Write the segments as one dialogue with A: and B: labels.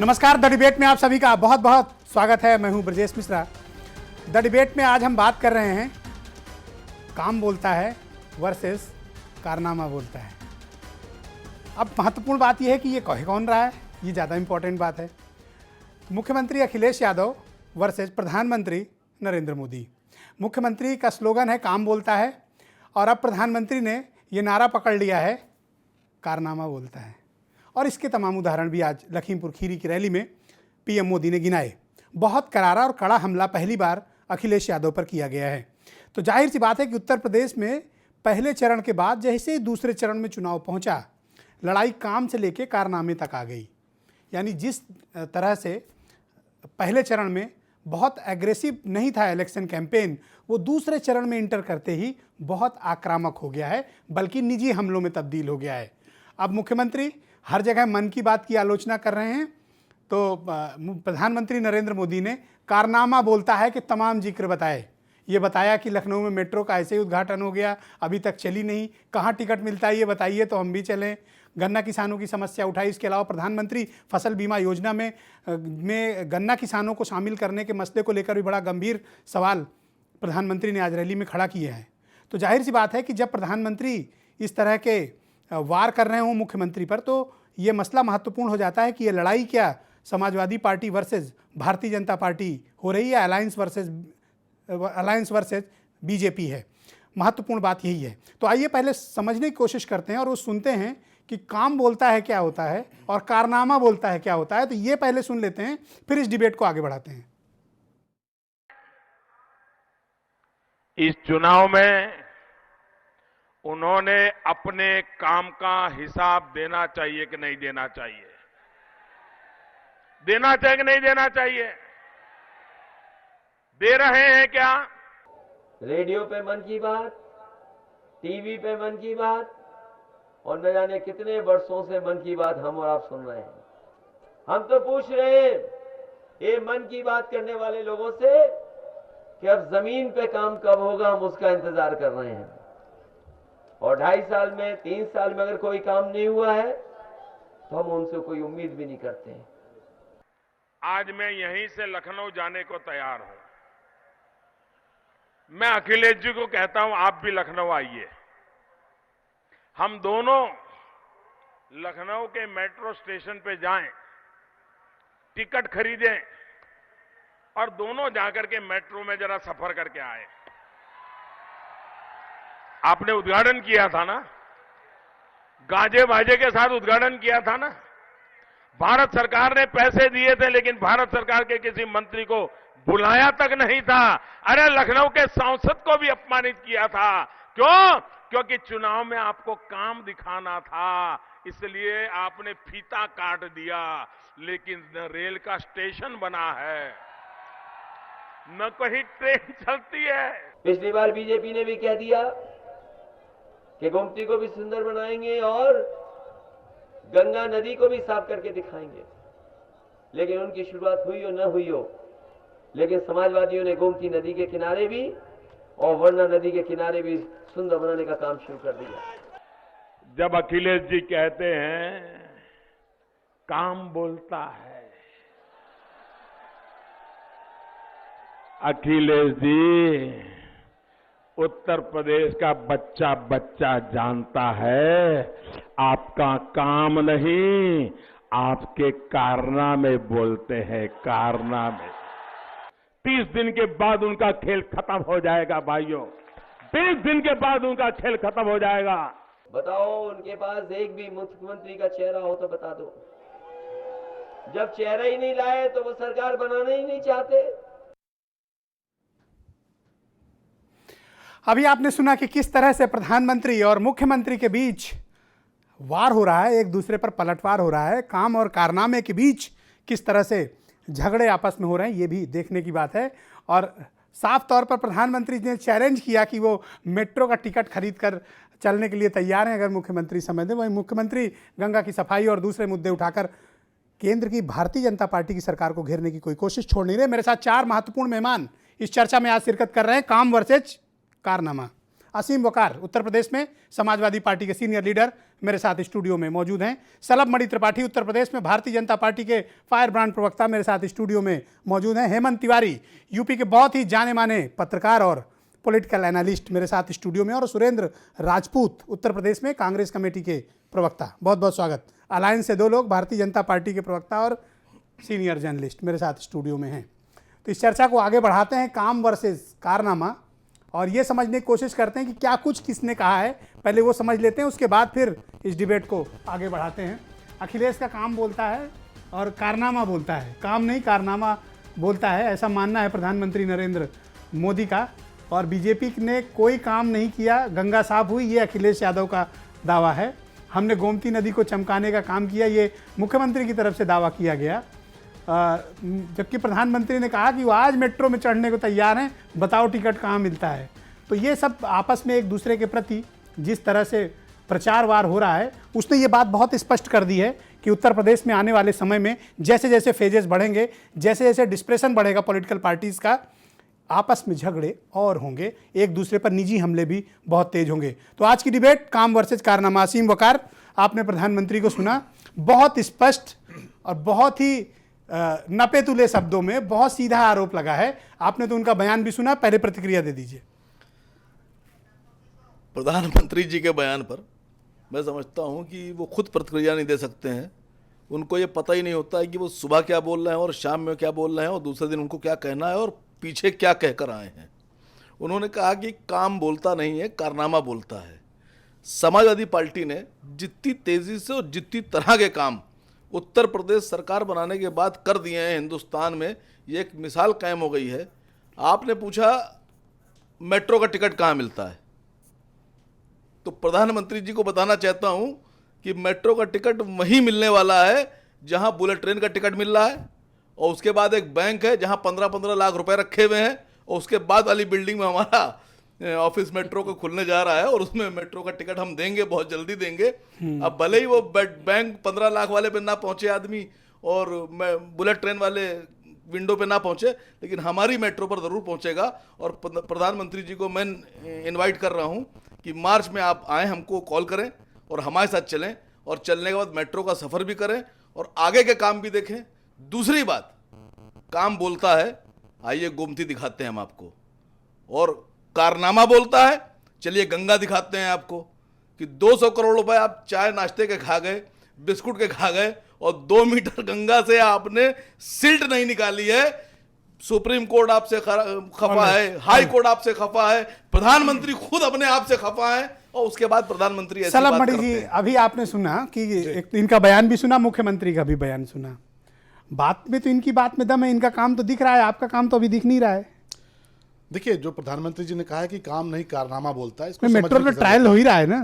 A: नमस्कार। The debate में आप सभी का बहुत बहुत स्वागत है। मैं हूं ब्रजेश मिश्रा। द डिबेट में आज हम बात कर रहे हैं काम बोलता है वर्सेस कारनामा बोलता है। अब महत्वपूर्ण बात यह है कि ये कह कौन रहा है, ये ज़्यादा इंपॉर्टेंट बात है। मुख्यमंत्री अखिलेश यादव वर्सेस प्रधानमंत्री नरेंद्र मोदी। मुख्यमंत्री का स्लोगन है काम बोलता है और अब प्रधानमंत्री ने ये नारा पकड़ लिया है कारनामा बोलता है। और इसके तमाम उदाहरण भी आज लखीमपुर खीरी की रैली में पीएम मोदी ने गिनाए। बहुत करारा और कड़ा हमला पहली बार अखिलेश यादव पर किया गया है। तो जाहिर सी बात है कि उत्तर प्रदेश में पहले चरण के बाद जैसे ही दूसरे चरण में चुनाव पहुंचा, लड़ाई काम से लेकर कारनामे तक आ गई। यानी जिस तरह से पहले चरण में बहुत एग्रेसिव नहीं था इलेक्शन कैंपेन, वो दूसरे चरण में इंटर करते ही बहुत आक्रामक हो गया है, बल्कि निजी हमलों में तब्दील हो गया है। अब मुख्यमंत्री हर जगह मन की बात की आलोचना कर रहे हैं, तो प्रधानमंत्री नरेंद्र मोदी ने कारनामा बोलता है कि तमाम जिक्र बताए। ये बताया कि लखनऊ में मेट्रो का ऐसे ही उद्घाटन हो गया, अभी तक चली नहीं, कहाँ टिकट मिलता है ये बताइए तो हम भी चलें। गन्ना किसानों की समस्या उठाई। इसके अलावा प्रधानमंत्री फसल बीमा योजना में गन्ना किसानों को शामिल करने के मसले को लेकर भी बड़ा गंभीर सवाल प्रधानमंत्री ने आज रैली में खड़ा किए हैं। तो जाहिर सी बात है कि जब प्रधानमंत्री इस तरह के वार कर रहे हों मुख्यमंत्री पर, तो ये मसला महत्वपूर्ण हो जाता है कि ये लड़ाई क्या Samajwadi party versus Bharatiya Janata party हो रही है, अलायंस वर्सेस बीजेपी है। महत्वपूर्ण बात यही है। तो आइए पहले समझने की कोशिश करते हैं और वो सुनते हैं कि काम बोलता है क्या होता है और कारनामा बोलता है क्या होता है। तो ये पहले सुन लेते हैं, फिर इस डिबेट को आगे बढ़ाते हैं।
B: इस चुनाव में उन्होंने अपने काम का हिसाब देना चाहिए कि नहीं देना चाहिए, देना चाहिए कि नहीं देना चाहिए, दे रहे हैं क्या?
C: रेडियो पे मन की बात, टीवी पे मन की बात, और न जाने कितने वर्षों से मन की बात हम और आप सुन रहे हैं। हम तो पूछ रहे हैं ये मन की बात करने वाले लोगों से कि अब जमीन पे काम कब होगा, हम उसका इंतजार कर रहे हैं। और 2.5 साल में 3 साल में अगर कोई काम नहीं हुआ है तो हम उनसे कोई उम्मीद भी नहीं करते हैं।
B: आज मैं यहीं से लखनऊ जाने को तैयार हूं। मैं अखिलेश जी को कहता हूं आप भी लखनऊ आइए, हम दोनों लखनऊ के मेट्रो स्टेशन पे जाएं, टिकट खरीदें और दोनों जाकर के मेट्रो में जरा सफर करके आए। आपने उद्घाटन किया था ना, गाजे बाजे के साथ उद्घाटन किया था ना। भारत सरकार ने पैसे दिए थे, लेकिन भारत सरकार के किसी मंत्री को बुलाया तक नहीं था। अरे लखनऊ के सांसद को भी अपमानित किया था। क्यों? क्योंकि चुनाव में आपको काम दिखाना था, इसलिए आपने फीता काट दिया। लेकिन न रेल का स्टेशन बना है, न कहीं ट्रेन चलती है।
C: पिछली बार बीजेपी ने भी कह दिया कि गोमती को भी सुंदर बनाएंगे और गंगा नदी को भी साफ करके दिखाएंगे। लेकिन उनकी शुरुआत हुई हो न हुई हो, लेकिन समाजवादियों ने गोमती नदी के किनारे भी और वर्णा नदी के किनारे भी सुंदर बनाने का काम शुरू कर दिया।
B: जब अखिलेश जी कहते हैं काम बोलता है, अखिलेश जी उत्तर प्रदेश का बच्चा बच्चा जानता है आपका काम नहीं, आपके कारनामे बोलते हैं, कारनामे। 30 दिन के बाद उनका खेल खत्म हो जाएगा भाइयों, 30 दिन के बाद उनका खेल खत्म हो जाएगा।
C: बताओ उनके पास एक भी मुख्यमंत्री का चेहरा हो तो बता दो। जब चेहरा ही नहीं लाए तो वो सरकार बनाना ही नहीं चाहते।
A: अभी आपने सुना कि किस तरह से प्रधानमंत्री और मुख्यमंत्री के बीच वार हो रहा है, एक दूसरे पर पलटवार हो रहा है। काम और कारनामे के बीच किस तरह से झगड़े आपस में हो रहे हैं, ये भी देखने की बात है। और साफ तौर पर प्रधानमंत्री ने चैलेंज किया कि वो मेट्रो का टिकट खरीद कर चलने के लिए तैयार हैं अगर मुख्यमंत्री समय दें। वहीं मुख्यमंत्री गंगा की सफाई और दूसरे मुद्दे उठाकर केंद्र की भारतीय जनता पार्टी की सरकार को घेरने की कोई कोशिश छोड़ नहीं रहे। मेरे साथ 4 महत्वपूर्ण मेहमान इस चर्चा में आज शिरकत कर रहे हैं। काम वर्सेज कारनामा। असीम वकार उत्तर प्रदेश में समाजवादी पार्टी के सीनियर लीडर मेरे साथ स्टूडियो में मौजूद हैं। सलभ मणि त्रिपाठी उत्तर प्रदेश में भारतीय जनता पार्टी के फायर ब्रांड प्रवक्ता मेरे साथ स्टूडियो में मौजूद हैं। हेमंत तिवारी यूपी के बहुत ही जाने माने पत्रकार और पॉलिटिकल एनालिस्ट मेरे साथ स्टूडियो में, और सुरेंद्र राजपूत उत्तर प्रदेश में कांग्रेस कमेटी के प्रवक्ता। बहुत बहुत स्वागत। अलायंस से 2 लोग, भारतीय जनता पार्टी के प्रवक्ता और सीनियर जर्नलिस्ट मेरे साथ स्टूडियो में हैं। तो इस चर्चा को आगे बढ़ाते हैं, काम वर्सेस कारनामा, और ये समझने की कोशिश करते हैं कि क्या कुछ किसने कहा है। पहले वो समझ लेते हैं, उसके बाद फिर इस डिबेट को आगे बढ़ाते हैं। अखिलेश का काम बोलता है और कारनामा बोलता है, काम नहीं कारनामा बोलता है, ऐसा मानना है प्रधानमंत्री नरेंद्र मोदी का। और बीजेपी ने कोई काम नहीं किया, गंगा साफ हुई, ये अखिलेश यादव का दावा है। हमने गोमती नदी को चमकाने का काम किया, ये मुख्यमंत्री की तरफ से दावा किया गया। जबकि प्रधानमंत्री ने कहा कि वो आज मेट्रो में चढ़ने को तैयार हैं, बताओ टिकट कहाँ मिलता है। तो ये सब आपस में एक दूसरे के प्रति जिस तरह से प्रचार वार हो रहा है, उसने ये बात बहुत स्पष्ट कर दी है कि उत्तर प्रदेश में आने वाले समय में जैसे जैसे फेजेस बढ़ेंगे, जैसे जैसे डिस्प्रेशन बढ़ेगा पॉलिटिकल पार्टीज़ का, आपस में झगड़े और होंगे, एक दूसरे पर निजी हमले भी बहुत तेज होंगे। तो आज की डिबेट काम वर्सेज कारनामा। असीम वकार, आपने प्रधानमंत्री को सुना, बहुत स्पष्ट और बहुत ही नपे तुले शब्दों में बहुत सीधा आरोप लगा है। आपने तो उनका बयान भी सुना, पहले प्रतिक्रिया दे दीजिए।
D: प्रधानमंत्री जी के बयान पर मैं समझता हूं कि वो खुद प्रतिक्रिया नहीं दे सकते हैं। उनको ये पता ही नहीं होता है कि वो सुबह क्या बोल रहे हैं और शाम में क्या बोल रहे हैं और दूसरे दिन उनको क्या कहना है और पीछे क्या कहकर आए हैं। उन्होंने कहा कि काम बोलता नहीं है, कारनामा बोलता है। समाजवादी पार्टी ने जितनी तेज़ी से और जितनी तरह के काम उत्तर प्रदेश सरकार बनाने के बाद कर दिए हैं हिंदुस्तान में, ये एक मिसाल कायम हो गई है। आपने पूछा मेट्रो का टिकट कहाँ मिलता है, तो प्रधानमंत्री जी को बताना चाहता हूं कि मेट्रो का टिकट वहीं मिलने वाला है जहां बुलेट ट्रेन का टिकट मिल रहा है, और उसके बाद एक बैंक है जहां 15-15 लाख रुपए रखे हुए हैं, और उसके बाद वाली बिल्डिंग में हमारा ऑफिस मेट्रो को खुलने जा रहा है और उसमें मेट्रो का टिकट हम देंगे, बहुत जल्दी देंगे। अब भले ही वो बैंक 15 लाख वाले पे ना पहुंचे आदमी और बुलेट ट्रेन वाले विंडो पे ना पहुंचे, लेकिन हमारी मेट्रो पर ज़रूर पहुंचेगा। और प्रधानमंत्री जी को मैं इनवाइट कर रहा हूं कि मार्च में आप आएँ, हमको कॉल करें और हमारे साथ चलें, और चलने के बाद मेट्रो का सफ़र भी करें और आगे के काम भी देखें। दूसरी बात, काम बोलता है, आइए गोमती दिखाते हैं हम आपको, और कारनामा बोलता है, चलिए गंगा दिखाते हैं आपको कि 200 करोड़ रुपए आप चाय नाश्ते के खा गए, बिस्कुट के खा गए, और 2 मीटर गंगा से आपने सिल्ट नहीं निकाली है। सुप्रीम कोर्ट आपसे खफा है, हाई कोर्ट आपसे खफा है, प्रधानमंत्री खुद अपने आप से खफा है, और उसके बाद प्रधानमंत्री ऐसी बात करते हैं।
A: जी, अभी आपने सुना कि एक तो इनका बयान भी सुना, मुख्यमंत्री का भी बयान सुना। बात में तो इनकी बात में दम है, इनका काम तो दिख रहा है, आपका काम तो अभी दिख नहीं रहा है।
E: देखिए, जो प्रधानमंत्री जी ने कहा है कि काम नहीं कारनामा बोलता है, इसको
A: मेट्रो तो ट्रायल हो ही रहा है ना।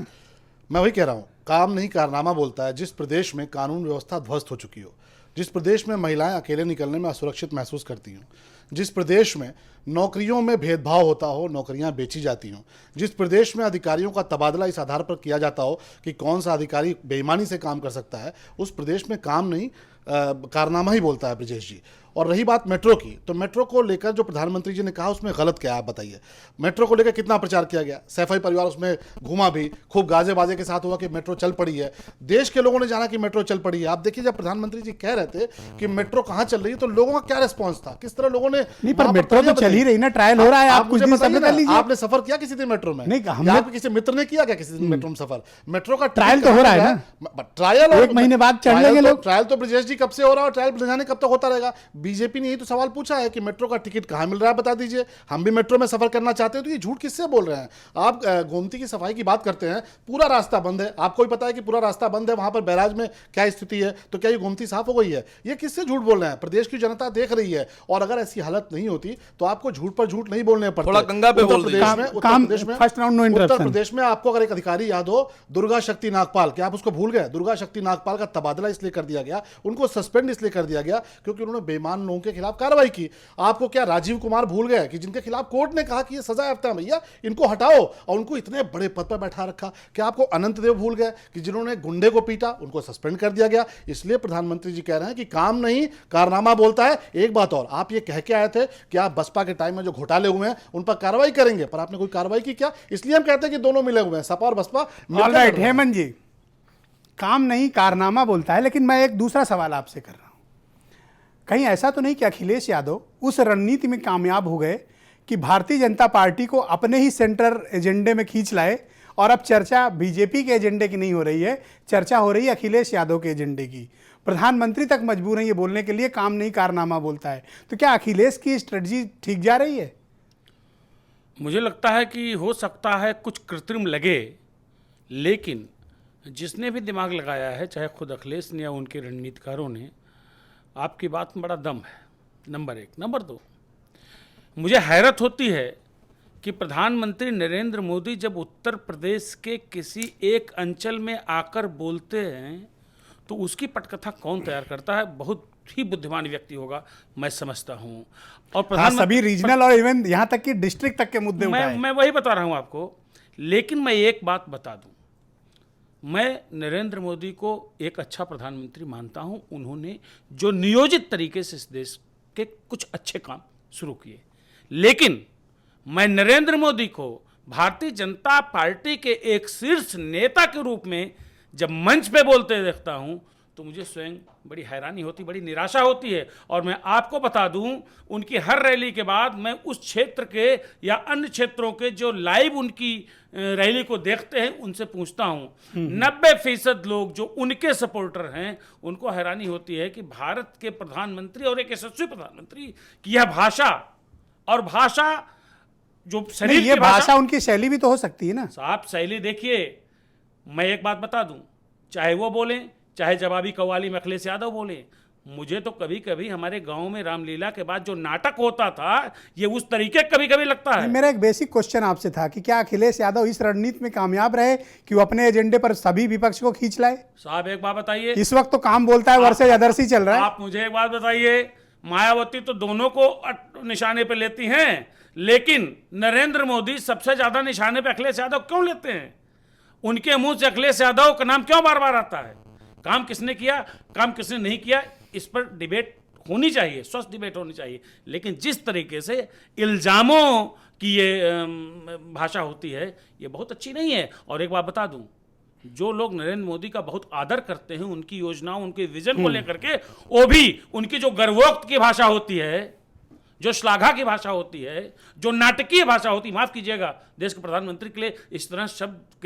E: मैं वही कह रहा हूँ, काम नहीं कारनामा बोलता है। जिस प्रदेश में कानून व्यवस्था ध्वस्त हो चुकी हो, जिस प्रदेश में महिलाएं अकेले निकलने में असुरक्षित महसूस करती हों, जिस प्रदेश में नौकरियों में भेदभाव होता हो, नौकरियां बेची जाती हों, जिस प्रदेश में अधिकारियों का तबादला इस आधार पर किया जाता हो कि कौन सा अधिकारी बेईमानी से काम कर सकता है, उस प्रदेश में काम नहीं कारनामा ही बोलता है ब्रजेश जी। और रही बात मेट्रो की, तो मेट्रो को लेकर जो प्रधानमंत्री जी ने कहा उसमें गलत क्या है आप बताइए। मेट्रो को लेकर कितना प्रचार किया गया, सैफई परिवार उसमें घूमा भी, खूब गाजे बाजे के साथ हुआ कि मेट्रो चल पड़ी है, देश के लोगों ने जाना कि मेट्रो चल पड़ी है। आप देखिए, जब प्रधानमंत्री जी कह रहे थे कि मेट्रो कहाँ चल रही है, तो लोगों का क्या रिस्पॉन्स था, किस तरह लोगों ने।
A: नहीं, पर मेट्रो तो चल ही रही ना, ट्रायल हो रहा है। आप कुछ दिन सफर कर लीजिए।
E: आपने सफर किया किसी दिन मेट्रो में?
A: नहीं, हमने
E: किसी मित्र ने किया क्या किसी दिन मेट्रो में सफर? मेट्रो का
A: ट्रायल तो हो रहा है ना,
E: ट्रायल
A: 1 महीने बाद चढ़ लेंगे लोग।
E: ट्रायल तो ब्रजेश जी कब से हो रहा है और ट्रायल जाने कब तक होता रहेगा? बीजेपी ने यही तो सवाल पूछा है कि मेट्रो का टिकट कहां मिल रहा है, बता दीजिए, हम भी मेट्रो में सफर करना चाहते हैं। तो ये झूठ किससे बोल रहे हैं आप? गोमती की सफाई की बात करते हैं, पूरा रास्ता बंद है, आपको भी पता है कि पूरा रास्ता बंद है, वहां पर बैराज में क्या स्थिति है, तो क्या ये गोमती साफ हो गई है? ये किससे झूठ बोल रहे हैं? प्रदेश की जनता देख रही है, और अगर ऐसी हालत नहीं होती तो आपको झूठ पर झूठ नहीं बोलने पड़ते।
D: थोड़ा गंगा पे बोल दीजिए।
E: उत्तर प्रदेश में आपको अगर एक अधिकारी याद हो, दुर्गा शक्ति नागपाल, क्या आप उसको भूल गए? दुर्गा शक्ति नागपाल का तबादला इसलिए कर दिया गया, उनको सस्पेंड इसलिए कर दिया गया क्योंकि उन्होंने बेईमान लोगों के खिलाफ कार्रवाई की। आपको क्या राजीव कुमार भूल गए कि जिनके खिलाफ कोर्ट ने कहा कि ये सजा याफ्ता है भैया, इनको हटाओ, और उनको इतने बड़े पद पर बैठा रखा? क्या आपको अनंत देव भूल गए कि जिन्होंने गुंडे को पीटा, उनको सस्पेंड कर दिया गया? इसलिए प्रधानमंत्री जी कह रहे हैं कि काम नहीं कारनामा बोलता है। एक बात और, आप ये कह के आए थे कि आप बसपा के टाइम में जो घोटाले हुए हैं उन पर कार्रवाई करेंगे, पर आपने कोई कार्रवाई की क्या? इसलिए हम कहते हैं कि दोनों मिले हुए हैं, सपा और बसपा।
A: ऑलराइट, हेमंत जी, काम नहीं कारनामा बोलता है, लेकिन मैं एक दूसरा सवाल आपसे कर रहा हूं। कहीं ऐसा तो नहीं कि अखिलेश यादव उस रणनीति में कामयाब हो गए कि भारतीय जनता पार्टी को अपने ही सेंटर एजेंडे में खींच लाए और अब चर्चा बीजेपी के एजेंडे की नहीं हो रही है, चर्चा हो रही है अखिलेश यादव के एजेंडे की। प्रधानमंत्री तक मजबूर है ये बोलने के लिए काम नहीं कारनामा बोलता है। तो क्या अखिलेश की स्ट्रेटजी ठीक जा रही है?
F: मुझे लगता है कि हो सकता है कुछ कृत्रिम लगे, लेकिन जिसने भी दिमाग लगाया है, चाहे खुद अखिलेश ने या उनके रणनीतिकारों ने, आपकी बात में बड़ा दम है, नंबर एक। नंबर दो, मुझे हैरत होती है कि प्रधानमंत्री नरेंद्र मोदी जब उत्तर प्रदेश के किसी एक अंचल में आकर बोलते हैं तो उसकी पटकथा कौन तैयार करता है? बहुत ही बुद्धिमान व्यक्ति होगा, मैं समझता हूँ। और
A: सभी रीजनल और इवन यहाँ तक कि डिस्ट्रिक्ट तक के मुद्दे उठाए।
F: मैं वही बता रहा हूँ आपको। लेकिन मैं एक बात बता दूँ, मैं नरेंद्र मोदी को एक अच्छा प्रधानमंत्री मानता हूँ। उन्होंने जो नियोजित तरीके से इस देश के कुछ अच्छे काम शुरू किए, लेकिन मैं नरेंद्र मोदी को भारतीय जनता पार्टी के एक शीर्ष नेता के रूप में जब मंच पे बोलते देखता हूं तो मुझे स्वयं बड़ी हैरानी होती, बड़ी निराशा होती है। और मैं आपको बता दूं, उनकी हर रैली के बाद मैं उस क्षेत्र के या अन्य क्षेत्रों के जो लाइव उनकी रैली को देखते हैं उनसे पूछता हूं। 90% लोग जो उनके सपोर्टर हैं उनको हैरानी होती है कि भारत के प्रधानमंत्री और एक यशस्वी प्रधानमंत्री की यह भाषा, और भाषा जो शरीर
A: ये
F: की
A: भाषा उनकी शैली भी तो हो सकती है ना
F: साहब। शैली देखिए, मैं एक बात बता दूं, चाहे वो बोलें, चाहे जवाबी कव्वाली में अखिलेश यादव बोले, मुझे तो कभी कभी हमारे गांव में रामलीला के बाद जो नाटक होता था ये उस तरीके कभी कभी लगता है।
A: मेरा एक बेसिक क्वेश्चन आपसे था कि क्या अखिलेश यादव इस रणनीति में कामयाब रहे कि वो अपने एजेंडे पर सभी विपक्ष को खींच लाए?
F: साहब एक बात बताइए,
A: इस वक्त तो काम बोलता है वर्सेज अदर्स ही चल रहा है।
F: आप मुझे एक बात बताइए, मायावती तो दोनों को निशाने पे लेती हैं, लेकिन नरेंद्र मोदी सबसे ज्यादा निशाने पे अखिलेश यादव क्यों लेते हैं? उनके मुंह से अखिलेश यादव का नाम क्यों बार बार आता है? काम किसने किया, काम किसने नहीं किया, इस पर डिबेट होनी चाहिए, स्वस्थ डिबेट होनी चाहिए। लेकिन जिस तरीके से इल्जामों की ये भाषा होती है ये बहुत अच्छी नहीं है। और एक बात बता दूं, जो लोग नरेंद्र मोदी का बहुत आदर करते हैं, उनकी योजनाओं, उनके विजन को लेकर के, वो भी उनकी जो गर्वोक्त की भाषा होती है, जो श्लाघा की भाषा होती है, जो नाटकीय भाषा होती है, माफ कीजिएगा, देश के प्रधानमंत्री के लिए इस तरह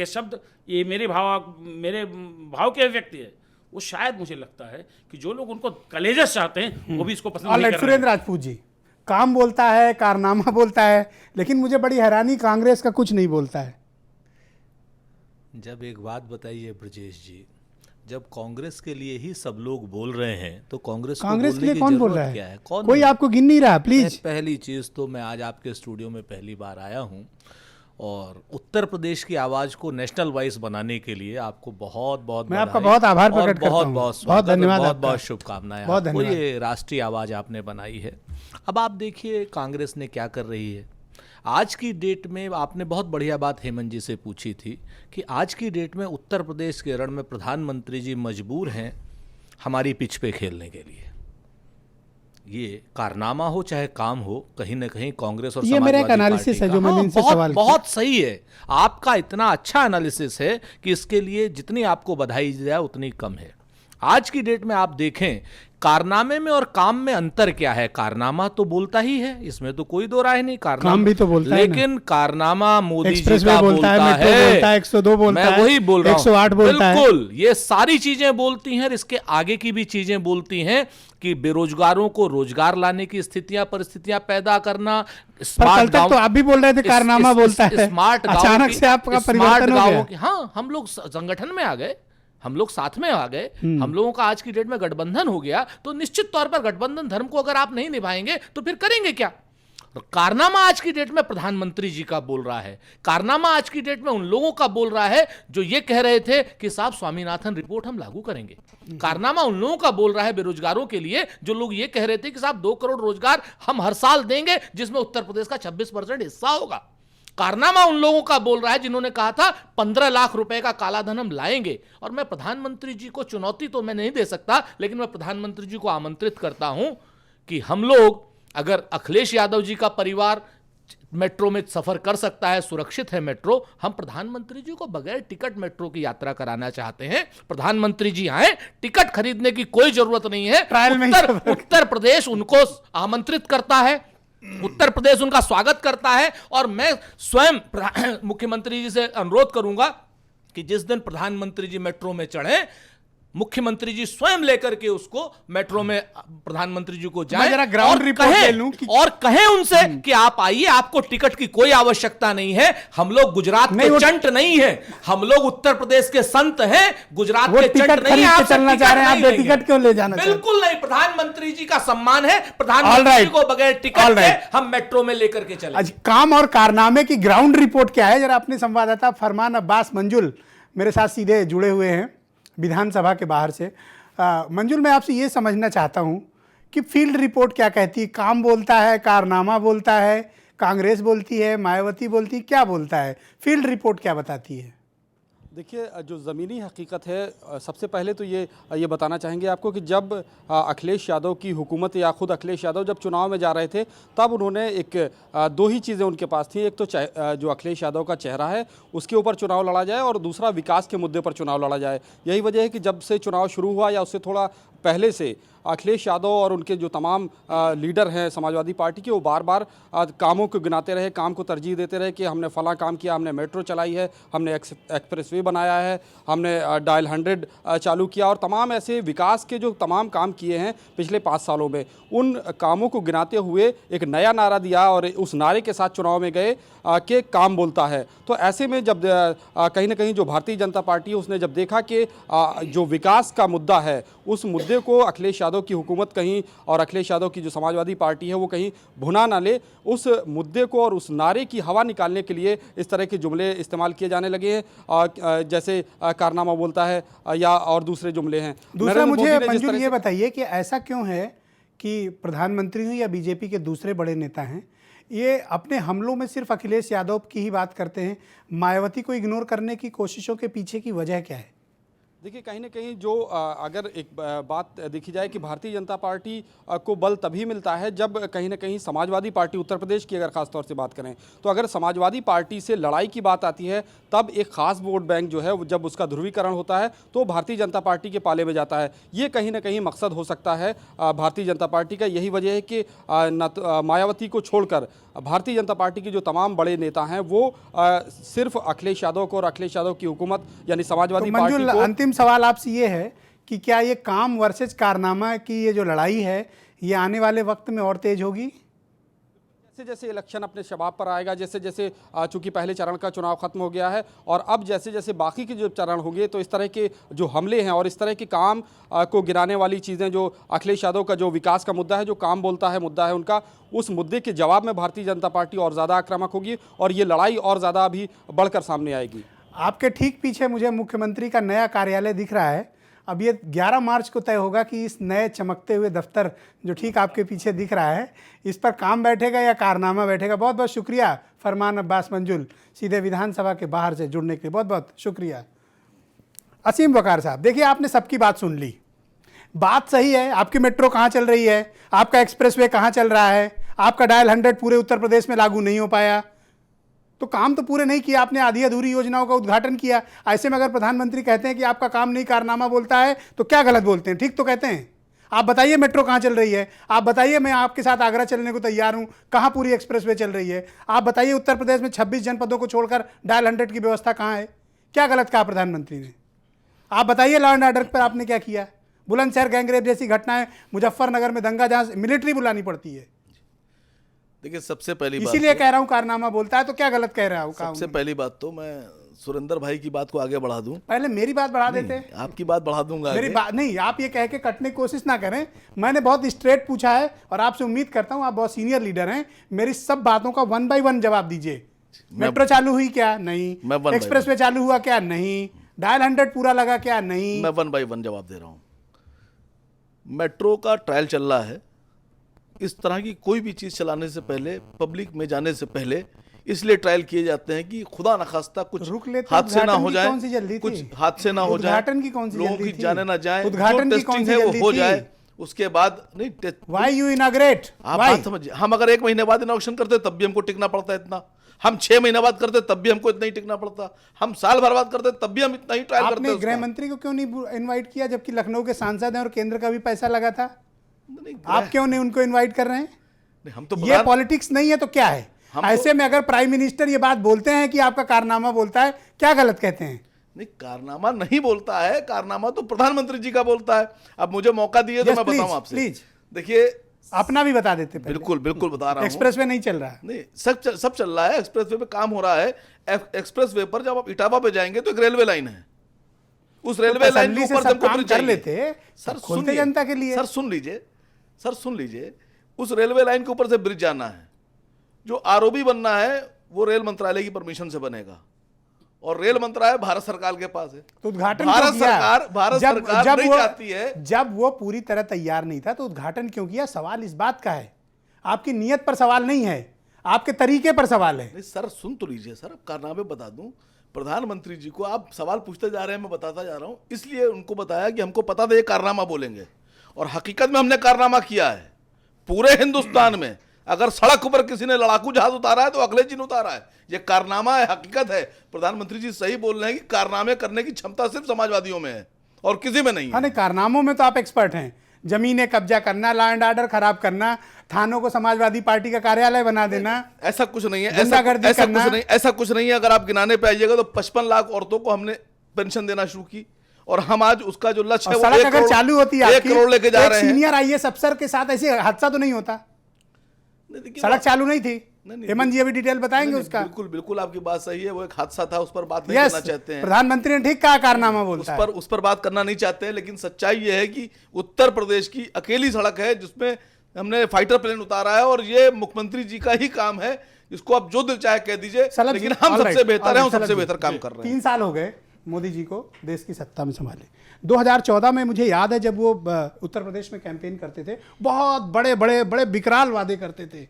F: शब्द ये मेरे भाव के व्यक्ति है, वो शायद मुझे लगता है कि जो लोग उनको कलेजस चाहते हैं वो भी इसको पसंद नहीं कर रहे हैं।
A: सुरेंद्र राजपूत जी, काम बोलता है, कारनामा बोलता है, लेकिन मुझे बड़ी हैरानी कांग्रेस का कुछ नहीं बोलता है।
G: जब एक बात बताइए ब्रजेश जी, जब कांग्रेस के लिए ही सब लोग बोल रहे हैं तो कांग्रेस
A: के लिए कौन बोल रहा है?
G: क्या है? कौन
A: कोई आपको गिन नहीं रहा। प्लीज,
G: पहली चीज तो मैं आज आपके स्टूडियो में पहली बार आया हूं और उत्तर प्रदेश की आवाज को नेशनल वॉइस बनाने के लिए आपको बहुत बहुत
A: मैं आपका बहुत आभार प्रकट करता हूं।
G: बहुत
A: धन्यवाद,
G: बहुत बहुत शुभकामनाएं।
A: बहुत
G: आपको
A: धन्यवाद।
G: ये राष्ट्रीय आवाज आपने बनाई है। अब आप देखिए कांग्रेस ने क्या कर रही है आज की डेट में। आपने बहुत बढ़िया बात हेमंत जी से पूछी थी कि आज की डेट में उत्तर प्रदेश के रण में प्रधानमंत्री जी मजबूर हैं हमारी पिच पे खेलने के लिए। ये कारनामा हो चाहे काम हो, कहीं ना कहीं कांग्रेस और
A: ये मेरा एक एनालिसिस है जो मैंने इनसे सवाल किया।
G: बहुत सही है, आपका इतना अच्छा एनालिसिस है कि इसके लिए जितनी आपको बधाई जाए उतनी कम है। आज की डेट में आप देखें कारनामे में और काम में अंतर क्या है। कारनामा तो बोलता ही है, इसमें तो कोई दो राय नहीं,
A: काम भी तो बोलता है,
G: लेकिन कारनामा मोदी जी
A: एक्सप्रेस
G: का
A: बोलता है, मेट्रो बोलता है, 102 बोलता है,
G: मैं वही बोल रहा हूं,
A: 108 बोलता है।
G: बिल्कुल, ये सारी चीजें बोलती हैं। इसके आगे की भी चीजें बोलती हैं कि बेरोजगारों को रोजगार लाने की परिस्थितियां पैदा करना।
A: स्मार्ट गांव, तो आप भी बोल रहे थे कारनामा बोलता है,
G: स्मार्ट
A: अचानक से आपका परिवर्तन हो गया।
G: हाँ, हम लोग संगठन में आ गए, हम लोग साथ में आ गए, हम लोगों का आज की डेट में गठबंधन हो गया। तो निश्चित तौर पर गठबंधन धर्म को अगर आप नहीं निभाएंगे तो फिर करेंगे क्या। कारनामा आज की डेट में प्रधानमंत्री जी का बोल रहा है, कारनामा आज की डेट में उन लोगों का बोल रहा है जो ये कह रहे थे कि साहब स्वामीनाथन रिपोर्ट हम लागू करेंगे। कारनामा उन लोगों का बोल रहा है बेरोजगारों के लिए जो लोग ये कह रहे थे कि साहब 2 करोड़ रोजगार हम हर साल देंगे जिसमें उत्तर प्रदेश का 26% हिस्सा होगा। कारनामा उन लोगों का बोल रहा है जिन्होंने कहा था 15 लाख रुपए का कालाधन हम लाएंगे। और मैं प्रधानमंत्री जी को चुनौती तो मैं नहीं दे सकता, लेकिन मैं प्रधानमंत्री जी को आमंत्रित करता हूं कि हम लोग, अगर अखिलेश यादव जी का परिवार मेट्रो में सफर कर सकता है, सुरक्षित है मेट्रो। हम प्रधानमंत्री जी को बगैर टिकट मेट्रो की यात्रा कराना चाहते हैं। प्रधानमंत्री जी आए, टिकट खरीदने की कोई जरूरत नहीं है।
A: ट्रायल में ही
G: उत्तर प्रदेश उनको आमंत्रित करता है, उत्तर प्रदेश उनका स्वागत करता है। और मैं स्वयं मुख्यमंत्री जी से अनुरोध करूंगा कि जिस दिन प्रधानमंत्री जी मेट्रो में चढ़े, मुख्यमंत्री जी स्वयं लेकर के उसको मेट्रो में प्रधानमंत्री जी को जाए
A: जरा ग्राउंड रिपोर्ट ले लूं कि
G: और कहें उनसे कि आप आइए, आपको टिकट की कोई आवश्यकता नहीं है। हम लोग गुजरात के चंट नहीं है, हम लोग उत्तर प्रदेश के संत हैं, गुजरात
A: वो
G: के चंट
A: टिकट
G: नहीं
A: खरीद
G: है।
A: के
G: आपसे
A: चलना
G: टिकट
A: चाह रहे हैं, आप
G: नहीं
A: टिकट
G: लेंगे।
A: क्यों ले जाना चाहते हैं?
G: बिल्कुल नहीं, प्रधानमंत्री जी का सम्मान है, प्रधानमंत्री को बगैर टिकट के हम मेट्रो में लेकर के चले।
A: आज काम और कारनामे की ग्राउंड रिपोर्ट क्या है, जरा अपने संवाददाता फरमान अब्बास मंजुल मेरे साथ सीधे जुड़े हुए हैं विधानसभा के बाहर से। मंजुल, मैं आपसे ये समझना चाहता हूँ कि फील्ड रिपोर्ट क्या कहती है? काम बोलता है, कारनामा बोलता है, कांग्रेस बोलती है, मायावती बोलती है, क्या बोलता है? फील्ड रिपोर्ट क्या बताती है?
H: देखिए, जो ज़मीनी हकीकत है, सबसे पहले तो ये बताना चाहेंगे आपको कि जब अखिलेश यादव की हुकूमत या ख़ुद अखिलेश यादव जब चुनाव में जा रहे थे, तब उन्होंने दो ही चीज़ें उनके पास थी। एक तो जो अखिलेश यादव का चेहरा है उसके ऊपर चुनाव लड़ा जाए, और दूसरा विकास के मुद्दे पर चुनाव लड़ा जाए। यही वजह है कि जब से चुनाव शुरू हुआ या उससे थोड़ा पहले से अखिलेश यादव और उनके जो तमाम लीडर हैं समाजवादी पार्टी के, वो बार बार कामों को गिनाते रहे, काम को तरजीह देते रहे कि हमने फलां काम किया, हमने मेट्रो चलाई है, हमने एक्सप्रेसवे बनाया है, हमने डायल 100 चालू किया, और तमाम ऐसे विकास के जो तमाम काम किए हैं पिछले 5 सालों में, उन कामों को गिनाते हुए एक नया नारा दिया और उस नारे के साथ चुनाव में गए कि काम बोलता है। तो ऐसे में जब कहीं ना कहीं जो भारतीय जनता पार्टी है उसने जब देखा कि जो विकास का मुद्दा है उस मुद्दे को अखिलेश यादव की हुकूमत कहीं और अखिलेश यादव की जो समाजवादी पार्टी है वो कहीं भुना ना ले, उस मुद्दे को और उस नारे की हवा निकालने के लिए इस तरह के जुमले इस्तेमाल किए जाने लगे हैं, जैसे कारनामा बोलता है या और दूसरे जुमले हैं।
A: दूसरा मुझे मंजूर ये बताइए कि ऐसा क्यों है कि प्रधानमंत्री हैं या बीजेपी के दूसरे बड़े नेता हैं, ये अपने हमलों में सिर्फ अखिलेश यादव की ही बात करते हैं, मायावती को इग्नोर करने की कोशिशों के पीछे की वजह क्या है?
H: देखिए, कहीं ना कहीं जो अगर एक बात देखी जाए कि भारतीय जनता पार्टी को बल तभी मिलता है जब कहीं ना कहीं समाजवादी पार्टी उत्तर प्रदेश की अगर ख़ास तौर से बात करें तो अगर समाजवादी पार्टी से लड़ाई की बात आती है तब एक ख़ास वोट बैंक जो है जब उसका ध्रुवीकरण होता है तो भारतीय जनता पार्टी के पाले में जाता है। ये कहीं ना कहीं मकसद हो सकता है भारतीय जनता पार्टी का। यही वजह है कि मायावती को छोड़कर भारतीय जनता पार्टी के जो तमाम बड़े नेता हैं वो सिर्फ अखिलेश यादव को और अखिलेश यादव की हुकूमत यानी समाजवादी पार्टी को।
A: अंतिम सवाल आपसे ये है कि क्या ये काम वर्सेस कारनामा की ये जो लड़ाई है ये आने वाले वक्त में और तेज होगी?
H: जैसे जैसे इलेक्शन अपने शबाब पर आएगा, जैसे जैसे चूंकि पहले चरण का चुनाव खत्म हो गया है और अब जैसे जैसे बाकी के जो चरण होंगे तो इस तरह के जो हमले हैं और इस तरह के काम को गिराने वाली चीज़ें, जो अखिलेश यादव का जो विकास का मुद्दा है, जो काम बोलता है मुद्दा है उनका, उस मुद्दे के जवाब में भारतीय जनता पार्टी और ज़्यादा आक्रामक होगी और ये लड़ाई और ज़्यादा अभी बढ़कर सामने आएगी।
A: आपके ठीक पीछे मुझे मुख्यमंत्री का नया कार्यालय दिख रहा है। अब ये 11 मार्च को तय होगा कि इस नए चमकते हुए दफ्तर जो ठीक आपके पीछे दिख रहा है इस पर काम बैठेगा या कारनामा बैठेगा। बहुत बहुत शुक्रिया फरमान अब्बास मंजुल, सीधे विधानसभा के बाहर से जुड़ने के लिए बहुत बहुत शुक्रिया। असीम वकार साहब, देखिए आपने सबकी बात सुन ली, बात सही है, आपकी मेट्रो कहाँ चल रही है, आपका एक्सप्रेसवे कहाँ चल रहा है, आपका डायल 100 पूरे उत्तर प्रदेश में लागू नहीं हो पाया, तो काम तो पूरे नहीं किया आपने, आधी अधूरी योजनाओं का उद्घाटन किया। ऐसे में अगर प्रधानमंत्री कहते हैं कि आपका काम नहीं कारनामा बोलता है तो क्या गलत बोलते हैं? ठीक तो कहते हैं। आप बताइए मेट्रो कहाँ चल रही है, आप बताइए मैं आपके साथ आगरा चलने को तैयार हूँ, कहाँ पूरी एक्सप्रेसवे चल रही है, आप बताइए उत्तर प्रदेश में 26 जनपदों को छोड़कर डायल 100 की व्यवस्था कहाँ है, क्या गलत कहा प्रधानमंत्री ने? आप बताइए लॉ एंड ऑर्डर पर आपने क्या किया? बुलंदशहर गैंगरेप जैसी घटनाएं, मुजफ्फरनगर में दंगा जहाँ मिलिट्री बुलानी पड़ती है।
D: देखिए, सबसे पहली बात,
A: इसीलिए कह रहा हूं कारनामा बोलता है, तो क्या गलत कह रहा हूं?
D: सबसे पहली बात तो मैं सुरेंद्र भाई की बात को आगे बढ़ा दूं।
A: पहले मेरी बात बढ़ा देते।
D: आपकी बात बढ़ा दूंगा।
A: मेरी बात नहीं, आप ये कह के कटने की कोशिश ना करें। मैंने बहुत स्ट्रेट पूछा है और आपसे उम्मीद करता हूं, आप बहुत सीनियर लीडर हैं, मेरी सब बातों का 1 by 1 जवाब दीजिए। मेट्रो चालू हुई क्या? नहीं। एक्सप्रेसवे चालू हुआ क्या? नहीं। डायल 100 पूरा लगा क्या? नहीं।
D: मैं 1 by 1 जवाब दे रहा हूं। मेट्रो का ट्रायल चल रहा है। इस तरह की कोई भी चीज़ चलाने से पहले, पब्लिक में जाने से पहले इसलिए ट्रायल किए जाते हैं कि खुदा न खास्ता कुछ हादसे ना हो जाए, कुछ हादसे ना हो जाए,
A: उद्घाटन की कौन सी
D: लोगों की
A: जल्दी थी?
D: जाने ना जाए,
A: उद्घाटन की कौन सी
D: है वो
A: जल्दी
D: हो
A: थी?
D: जाए, उसके बाद नहीं
A: वाई यू इनाग्रेट?
D: आप बात समझिए, हम अगर 1 महीने बाद इनॉग्रेशन करते तब भी हमको टिकना पड़ता है इतना, हम 6 महीने बाद करते तब भी हमको इतना ही टिकना पड़ता, हम साल भर बाद करते तब भी हम इतना ही ट्रायल करते।
A: आपने गृह मंत्री को क्यों नहीं इनवाइट किया, जबकि लखनऊ के सांसद हैं और केंद्र का भी पैसा लगा था? आप क्यों नहीं उनको इनवाइट कर रहे हैं?
D: हम तो
A: ये पॉलिटिक्स नहीं है तो क्या है? ऐसे में अगर प्राइम मिनिस्टर ये बात बोलते हैं कि आपका कारनामा बोलता है, क्या गलत कहते हैं?
D: नहीं, कारनामा नहीं बोलता है, कारनामा तो प्रधानमंत्री जी का बोलता है। अब मुझे मौका दिए तो मैं बताऊं आपसे।
A: प्लीज
D: देखिए,
A: अपना भी बता देते पहले।
D: बिल्कुल बिल्कुल बता रहा हूं।
A: एक्सप्रेस वे नहीं चल रहा है?
D: नहीं, सब चल रहा है, एक्सप्रेस वे पे काम हो रहा है। एक्सप्रेस वे पर जब आप इटावा पे जाएंगे तो एक रेलवे लाइन है, उस रेलवे लाइन के ऊपर से हमको ब्रिज
A: कर
D: चाहिए।
A: लेते
D: सर
A: खोलते जनता के लिए।
D: सर सुन लीजिए, उस रेलवे लाइन के ऊपर से ब्रिज जाना है, जो आरओबी बनना है वो रेल मंत्रालय की परमिशन से बनेगा, और रेल मंत्रालय भारत सरकार के पास है।
A: तो उद्घाटन
D: भारत
A: क्यों किया?
D: सरकार नहीं चाहती है।
A: जब वो पूरी तरह तैयार नहीं था तो उद्घाटन क्यों किया? सवाल इस बात का है, आपकी नीयत पर सवाल नहीं है, आपके तरीके पर सवाल है।
D: नहीं सर, सुन तो लीजिए सर, कारनामे बता दूं। प्रधानमंत्री जी को आप सवाल पूछते जा रहे हैं, मैं बताता जा रहा हूं, इसलिए उनको बताया कि हमको पता था ये कारनामा बोलेंगे, और हकीकत में हमने कारनामा किया है। पूरे हिंदुस्तान में अगर सड़क पर किसी ने लड़ाकू जहाज उतारा है तो अखिलेश जी ने उतारा है। ये कारनामा है, हकीकत है। प्रधानमंत्री जी सही बोल रहे हैं कि कारनामे करने की क्षमता सिर्फ समाजवादियों में है और किसी में नहीं है।
A: हाँ, नहीं, कारनामों में तो आप एक्सपर्ट हैं। जमीनें कब्जा करना, लॉ एंड ऑर्डर खराब करना, थानों को समाजवादी पार्टी का कार्यालय बना देना,
D: ऐसा कुछ नहीं है,
A: गुंडागर्दी करना।
D: ऐसा कुछ नहीं है। अगर आप गिनाने पे आइएगा तो 55 लाख औरतों को हमने पेंशन देना शुरू की, और हम आज उसका जो लक्ष्य है वो
A: सड़क अगर चालू होती है
D: 1 करोड़ लेके जा रहे हैं।
A: सीनियर आईएएस अफसर के साथ ऐसे हादसा तो नहीं होता। सड़क चालू नहीं थी। हेमंत जी अभी डिटेल बताएंगे उसका।
D: बिल्कुल आपकी बात सही है, वो एक हादसा था, उस पर बात नहीं करना चाहते हैं।
A: प्रधानमंत्री ने ठीक कहा, कारनामा बोलता है।
D: उस पर बात करना नहीं चाहते हैं, लेकिन सच्चाई ये है कि उत्तर प्रदेश की अकेली सड़क है जिसमें हमने फाइटर प्लेन उतारा है, और ये मुख्यमंत्री जी का ही काम है। इसको आप जो दिल चाहे कह दीजिए, लेकिन हम सबसे बेहतर हैं, हम सबसे बेहतर काम कर रहे हैं।
A: 3 साल हो गए मोदी जी को देश की सत्ता में संभाले। 2014 में मुझे याद है जब वो उत्तर प्रदेश में कैंपेन करते थे, बहुत बड़े बड़े बड़े विकराल वादे करते थे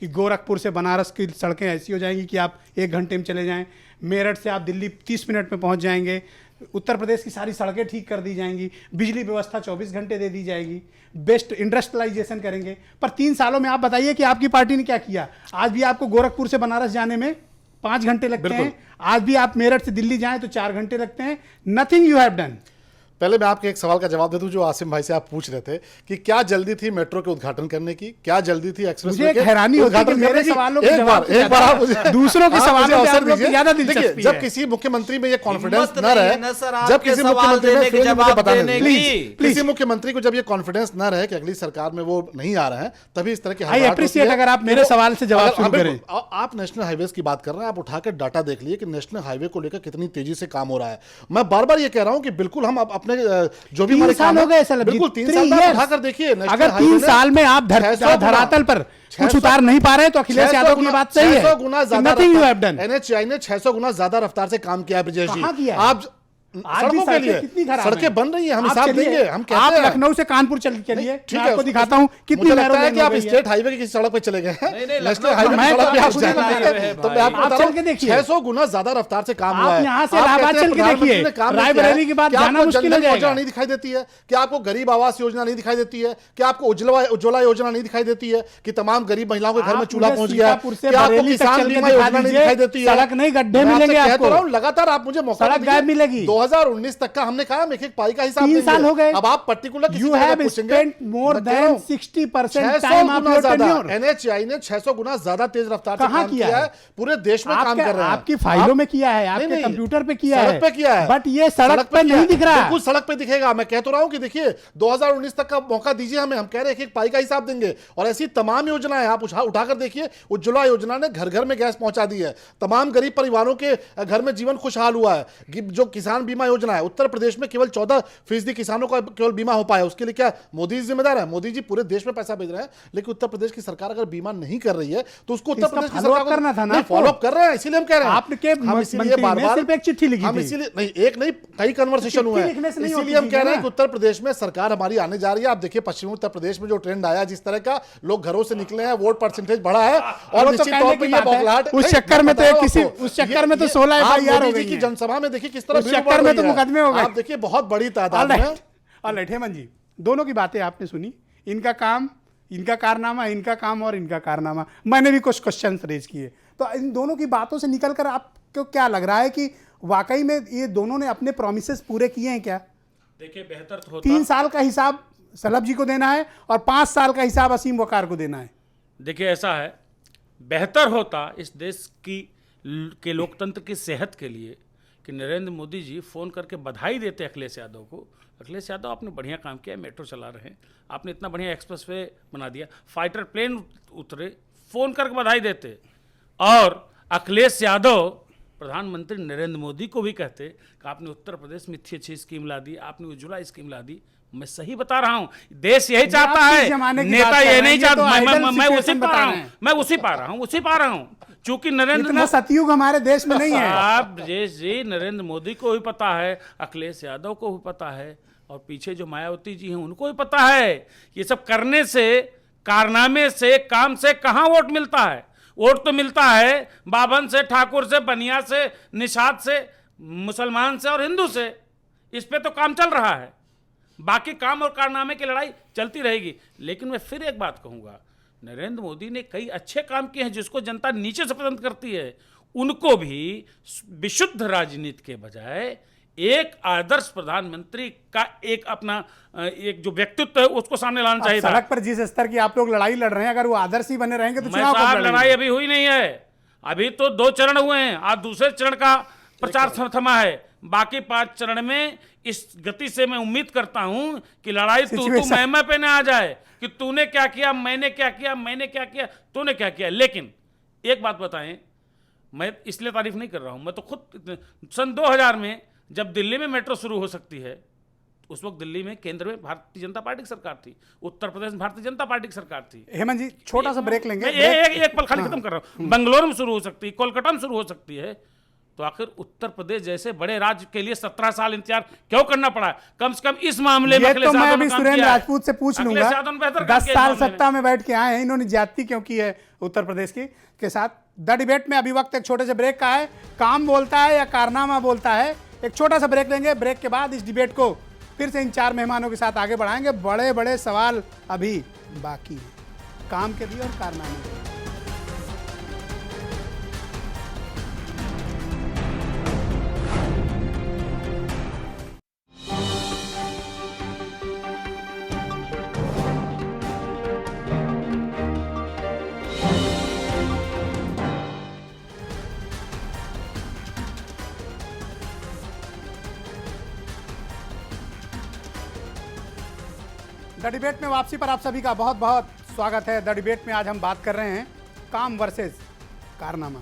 A: कि गोरखपुर से बनारस की सड़कें ऐसी हो जाएंगी कि आप 1 घंटे में चले जाएं, मेरठ से आप दिल्ली 30 मिनट में पहुंच जाएंगे, उत्तर प्रदेश की सारी सड़कें ठीक कर दी जाएंगी, बिजली व्यवस्था 24 घंटे दे दी जाएगी, बेस्ट इंडस्ट्रियलाइजेशन करेंगे। पर 3 सालों में आप बताइए कि आपकी पार्टी ने क्या किया? आज भी आपको गोरखपुर से बनारस जाने में 5 घंटे लगते हैं, आज भी आप मेरठ से दिल्ली जाएं तो 4 घंटे लगते हैं। Nothing you have done.
E: पहले मैं आपके एक सवाल का जवाब दे दूं जो आसिम भाई से आप पूछ रहे थे कि क्या जल्दी थी मेट्रो के उद्घाटन करने की, क्या जल्दी थी एक्सप्रेस
A: मुझे एक हैरानी होती है कि मेरे सवालों के जवाब
E: एक बार आप मुझे
A: दूसरों के सवालों पे आप लोग की ज्यादा
E: देखिए,
A: दिलचस्पी
E: जब
A: है।
E: किसी मुख्यमंत्री में ये कॉन्फिडेंस
C: हिम्मत
E: न
C: नहीं
E: रहे,
C: है ना सर
E: जब
C: आपके
E: किसी
C: सवाल
E: मुख्यमंत्री
C: देने
E: में
C: के
E: फिर मुझे
C: जवाब
E: बताने
C: देने
E: दीजिए।
C: की।
E: किसी मुख्यमंत्री को जब ये कॉन्फिडेंस न रहे कि अगली सरकार में वो नहीं आ रहे हैं, तभी इस तरह की
A: आई अप्रिशिएट अगर आप मेरे सवाल से जवाब शुरू करें।
E: आप नेशनल हाईवेज की बात कर रहे हैं, आप उठाकर डाटा देख लिए कि नेशनल हाईवे को लेकर कितनी तेजी से काम हो रहा है। मैं बार बार ये कह रहा हूं कि बिल्कुल हम अपने जो भी हमारे काम
A: हो गए सर,
E: बिल्कुल 3 साल उठाकर देखिए।
A: अगर 3 साल में आप धरातल पर कुछ उतार नहीं पा रहे तो अखिलेश यादव की बात सही है।
E: 600 गुना ज्यादा
A: nothing you have done.
E: NHAI ने 600 गुना ज्यादा रफ्तार से काम किया है ब्रजेश जी।
A: कहां किया है?
E: आप
A: आज भी
E: सड़कों के लिए
A: कितनी खराब
E: सड़कें बन रही हैं, हम
A: आप
E: हिसाब
A: चलिए,
E: देंगे, हम कहते
A: आप
E: हैं।
A: लखनऊ से कानपुर चलिए,
E: ठीक
A: मैं
E: है,
A: आपको दिखाता हूं कितनी
E: मुझे
A: नैरो
E: लगता है
A: लेन
E: कि
A: हो
E: आप
A: गई है।
E: स्टेट हाईवे की किसी सड़क पे चले गए हैं,
C: नहीं,
E: नेशनल हाईवे
A: मैं
E: की सड़क पे
A: तो
E: आप
A: खुद
E: जाएं।
A: बता रहे हैं
E: तो मैं आपको
A: आप
E: बता
A: चल
E: रहा
A: के
E: हूं,
A: देखिए।
E: 600 गुना ज्यादा रफ्तार से काम हुआ है।
A: आप यहाँ से
E: आप
A: इलाहाबाद
E: कहते हैं
A: चल के
E: प्रधानमंत्री
A: देखिए,
E: ने काम नहीं
A: रायबरेली
E: किया है।
A: के बाद
E: क्या
A: जाना
E: आपको
A: मुश्किल हो
E: जनधन योजना
A: जाएगा।
E: नहीं दिखाई देती है? क्या आपको गरीब आवास योजना नहीं दिखाई देती है? क्या आपको उज्ज्वला योजना नहीं दिखाई देती है कि तमाम गरीब महिलाओं के घर में
A: आप
E: चूल्हा
A: मुझे
E: पहुंच गया है?
A: सीतापुर से
E: क्या आपको
A: बरेली तक
E: किसान
A: चल के
E: बीमा
A: दिखा
E: योजना नहीं
A: दीजिए,
E: दिखाई देती है?
A: सड़क नहीं, गड्ढे
E: मैं आपसे
A: मिलेंगे
E: कहता
A: आपको।
E: रहा हूं, लगातार आप मुझे मौका
A: सड़क
E: दीजिए।
A: गायब मिलेगी।
E: 2019 तक का हमने कहा हम एक पाई का हिसाब
A: 3
E: देंगे।
A: साल हो गए।
E: अब आप पर्टिकुलर किसी
A: You
E: जगह
A: have
E: पूछेंगे,
A: spent more
E: मैं कह रहा
A: than
E: हूं,
A: 60%
E: 600
A: time of
E: गुना
A: your
E: ज्यादा
A: tenure।
E: एनएचएआई ने 600 गुना ज्यादा तेज रफ्तार से
A: कहां
E: काम
A: किया
E: किया
A: है?
E: है, पूरे देश में काम कर रहे हैं।
A: आपकी फाइलों में किया है, आपके
E: नहीं,
A: कंप्यूटर पे किया है,
E: सड़क पे किया है,
A: बट ये सड़क पे
E: किया
A: नहीं
E: है।
A: दिख रहा।
E: बिल्कुल सड़क पे दिखेगा। मैं कह तो रहा हूं कि देखिए 2019 तक का मौका दीजिए हमें, हम कह रहे हैं एक पाई का हिसाब देंगे। और ऐसी तमाम योजनाएं आप उठाकर देखिए। उज्ज्वला योजना ने घर घर में गैस पहुंचा दी है, तमाम गरीब परिवारों के घर में जीवन खुशहाल हुआ है। जो किसान बीमा योजना है, उत्तर प्रदेश में केवल 14% किसानों का केवल बीमा हो पाया। उसके लिए क्या मोदी जी जिम्मेदार है? मोदी जी पूरे देश में पैसा भेज रहे हैं, लेकिन उत्तर प्रदेश की सरकार अगर बीमा नहीं कर रही है तो उसको उत्तर प्रदेश की सरकार
A: करना था ना,
E: फॉलो अप कर रहे हैं। इसीलिए हम कह रहे हैं
A: आपके
E: हम इसीलिए
A: मंत्री
E: बार
A: ने
E: बार
A: सिर्फ एक चिट्ठी लिखी
E: हम
A: थी।
E: इसीलिए नहीं, एक नहीं कई कन्वर्सेशन हुए
A: लिखने से
E: हैं।
A: नहीं
E: इसीलिए
A: होती
E: हम कह रहे हैं
A: ना।
E: कि उत्तर प्रदेश में सरकार हमारी आने जा रही है। आप देखिए पश्चिमी उत्तर प्रदेश में जो ट्रेंड आया, जिस तरह का लोग घरों से निकले हैं, वोट परसेंटेज बढ़ा है, और
A: तो
E: निश्चित तौर पर ये बौखलाहट
A: उस चक्कर में तो उस चक्कर में तो 16 FIR हो गई
E: की
A: हैं।
E: जनसभा में देखिए किस तरह
A: उस चक्कर में तो मुकदमे हो गए।
E: आप देखिए बहुत बड़ी तादाद में।
A: ऑलराइट हेमंत जी, दोनों की बातें आपने सुनी, इनका काम, इनका कारनामा, इनका काम और इनका कारनामा। मैंने भी कुछ क्वेश्चन रेज किए, तो इन दोनों की बातों से निकलकर आपको क्या लग रहा है कि वाकई में ये दोनों ने अपने प्रॉमिसेस पूरे किए हैं क्या?
F: देखिए, बेहतर तो होता,
A: 3 साल का हिसाब सलभ जी को देना है और 5 साल का हिसाब असीम वकार को देना है।
F: देखिए ऐसा है, बेहतर होता इस देश के लोकतंत्र की सेहत के लिए कि नरेंद्र मोदी जी फ़ोन करके बधाई देते अखिलेश यादव को। अखिलेश यादव, आपने बढ़िया काम किया, मेट्रो चला रहे हैं, आपने इतना बढ़िया एक्सप्रेसवे बना दिया, फाइटर प्लेन उतरे, फ़ोन करके बधाई देते। और अखिलेश यादव प्रधानमंत्री नरेंद्र मोदी को भी कहते कि आपने उत्तर प्रदेश में इतनी अच्छी स्कीम ला दी, आपने उज्ज्वला स्कीम ला दी। मैं सही बता रहा हूं, देश यही चाहता है, नेता ये नहीं चाहता। मैं उसी पा रहा हूं, मैं उसी पा रहा हूं, चूंकि नरेंद्र
A: सतयुग हमारे देश में नहीं है।
F: आप ब्रजेश जी, नरेंद्र मोदी को भी पता है, अखिलेश यादव को भी पता है, और पीछे जो मायावती जी हैं उनको भी पता है। ये सब करने से, कारनामे से, काम से कहां वोट मिलता है? वोट तो मिलता है बावन से, ठाकुर से, बनिया से, निषाद से, मुसलमान से और हिंदू से। इस पे तो काम चल रहा है, बाकी काम और कारनामे की लड़ाई चलती रहेगी। लेकिन मैं फिर एक बात कहूँगा, नरेंद्र मोदी ने कई अच्छे काम किए हैं जिसको जनता नीचे से पसंद करती है। उनको भी विशुद्ध राजनीति के बजाय एक आदर्श प्रधानमंत्री का एक अपना एक जो व्यक्तित्व है उसको सामने लाना चाहिए था।
A: सड़क पर जिस स्तर की आप लोग लड़ाई लड़ रहे हैं, अगर वो आदर्श ही बने रहेंगे तो चुनाव
F: साहब, लड़ाई अभी हुई नहीं है, अभी तो 2 चरण हुए हैं, आज दूसरे चरण का प्रचार थमा है। बाकी 5 चरण में इस गति से मैं उम्मीद करता हूं कि लड़ाई तू मैं पे ना आ जाए कि तूने क्या किया, मैंने क्या किया, मैंने क्या किया, तूने क्या किया। लेकिन एक बात बताएं, मैं इसलिए तारीफ नहीं कर रहा हूं, मैं तो खुद सन 2000 में जब दिल्ली में मेट्रो शुरू हो सकती है, उस वक्त दिल्ली में केंद्र में भारतीय जनता पार्टी की सरकार थी, उत्तर प्रदेश में भारतीय जनता पार्टी की सरकार थी।
A: हेमंत जी, छोटा सा ब्रेक लेंगे,
F: एक पल खाली खत्म कर रहा हूं। बंगलोर में शुरू हो सकती है, कोलकाता में शुरू हो सकती है, तो आखिर उत्तर प्रदेश जैसे बड़े राज्य के लिए 17 साल इंतजार क्यों करना पड़ा? कम से कम इस मामले में
A: तो मैं अभी सुरेंद्र राजपूत से पूछ लूंगा, 10 साल सत्ता में बैठ के आए हैं, इन्होंने ज्यादती क्यों की है उत्तर प्रदेश की के साथ? द डिबेट में अभी वक्त एक छोटे से ब्रेक का है। काम बोलता है या कारनामा बोलता है? एक छोटा सा ब्रेक लेंगे, ब्रेक के बाद इस डिबेट को फिर से इन 4 मेहमानों के साथ आगे बढ़ाएंगे। बड़े बड़े सवाल अभी बाकी हैं, काम के भी और कारनामे के भी। द डिबेट में वापसी पर आप सभी का बहुत बहुत स्वागत है। द डिबेट में आज हम बात कर रहे हैं काम वर्सेस कारनामा,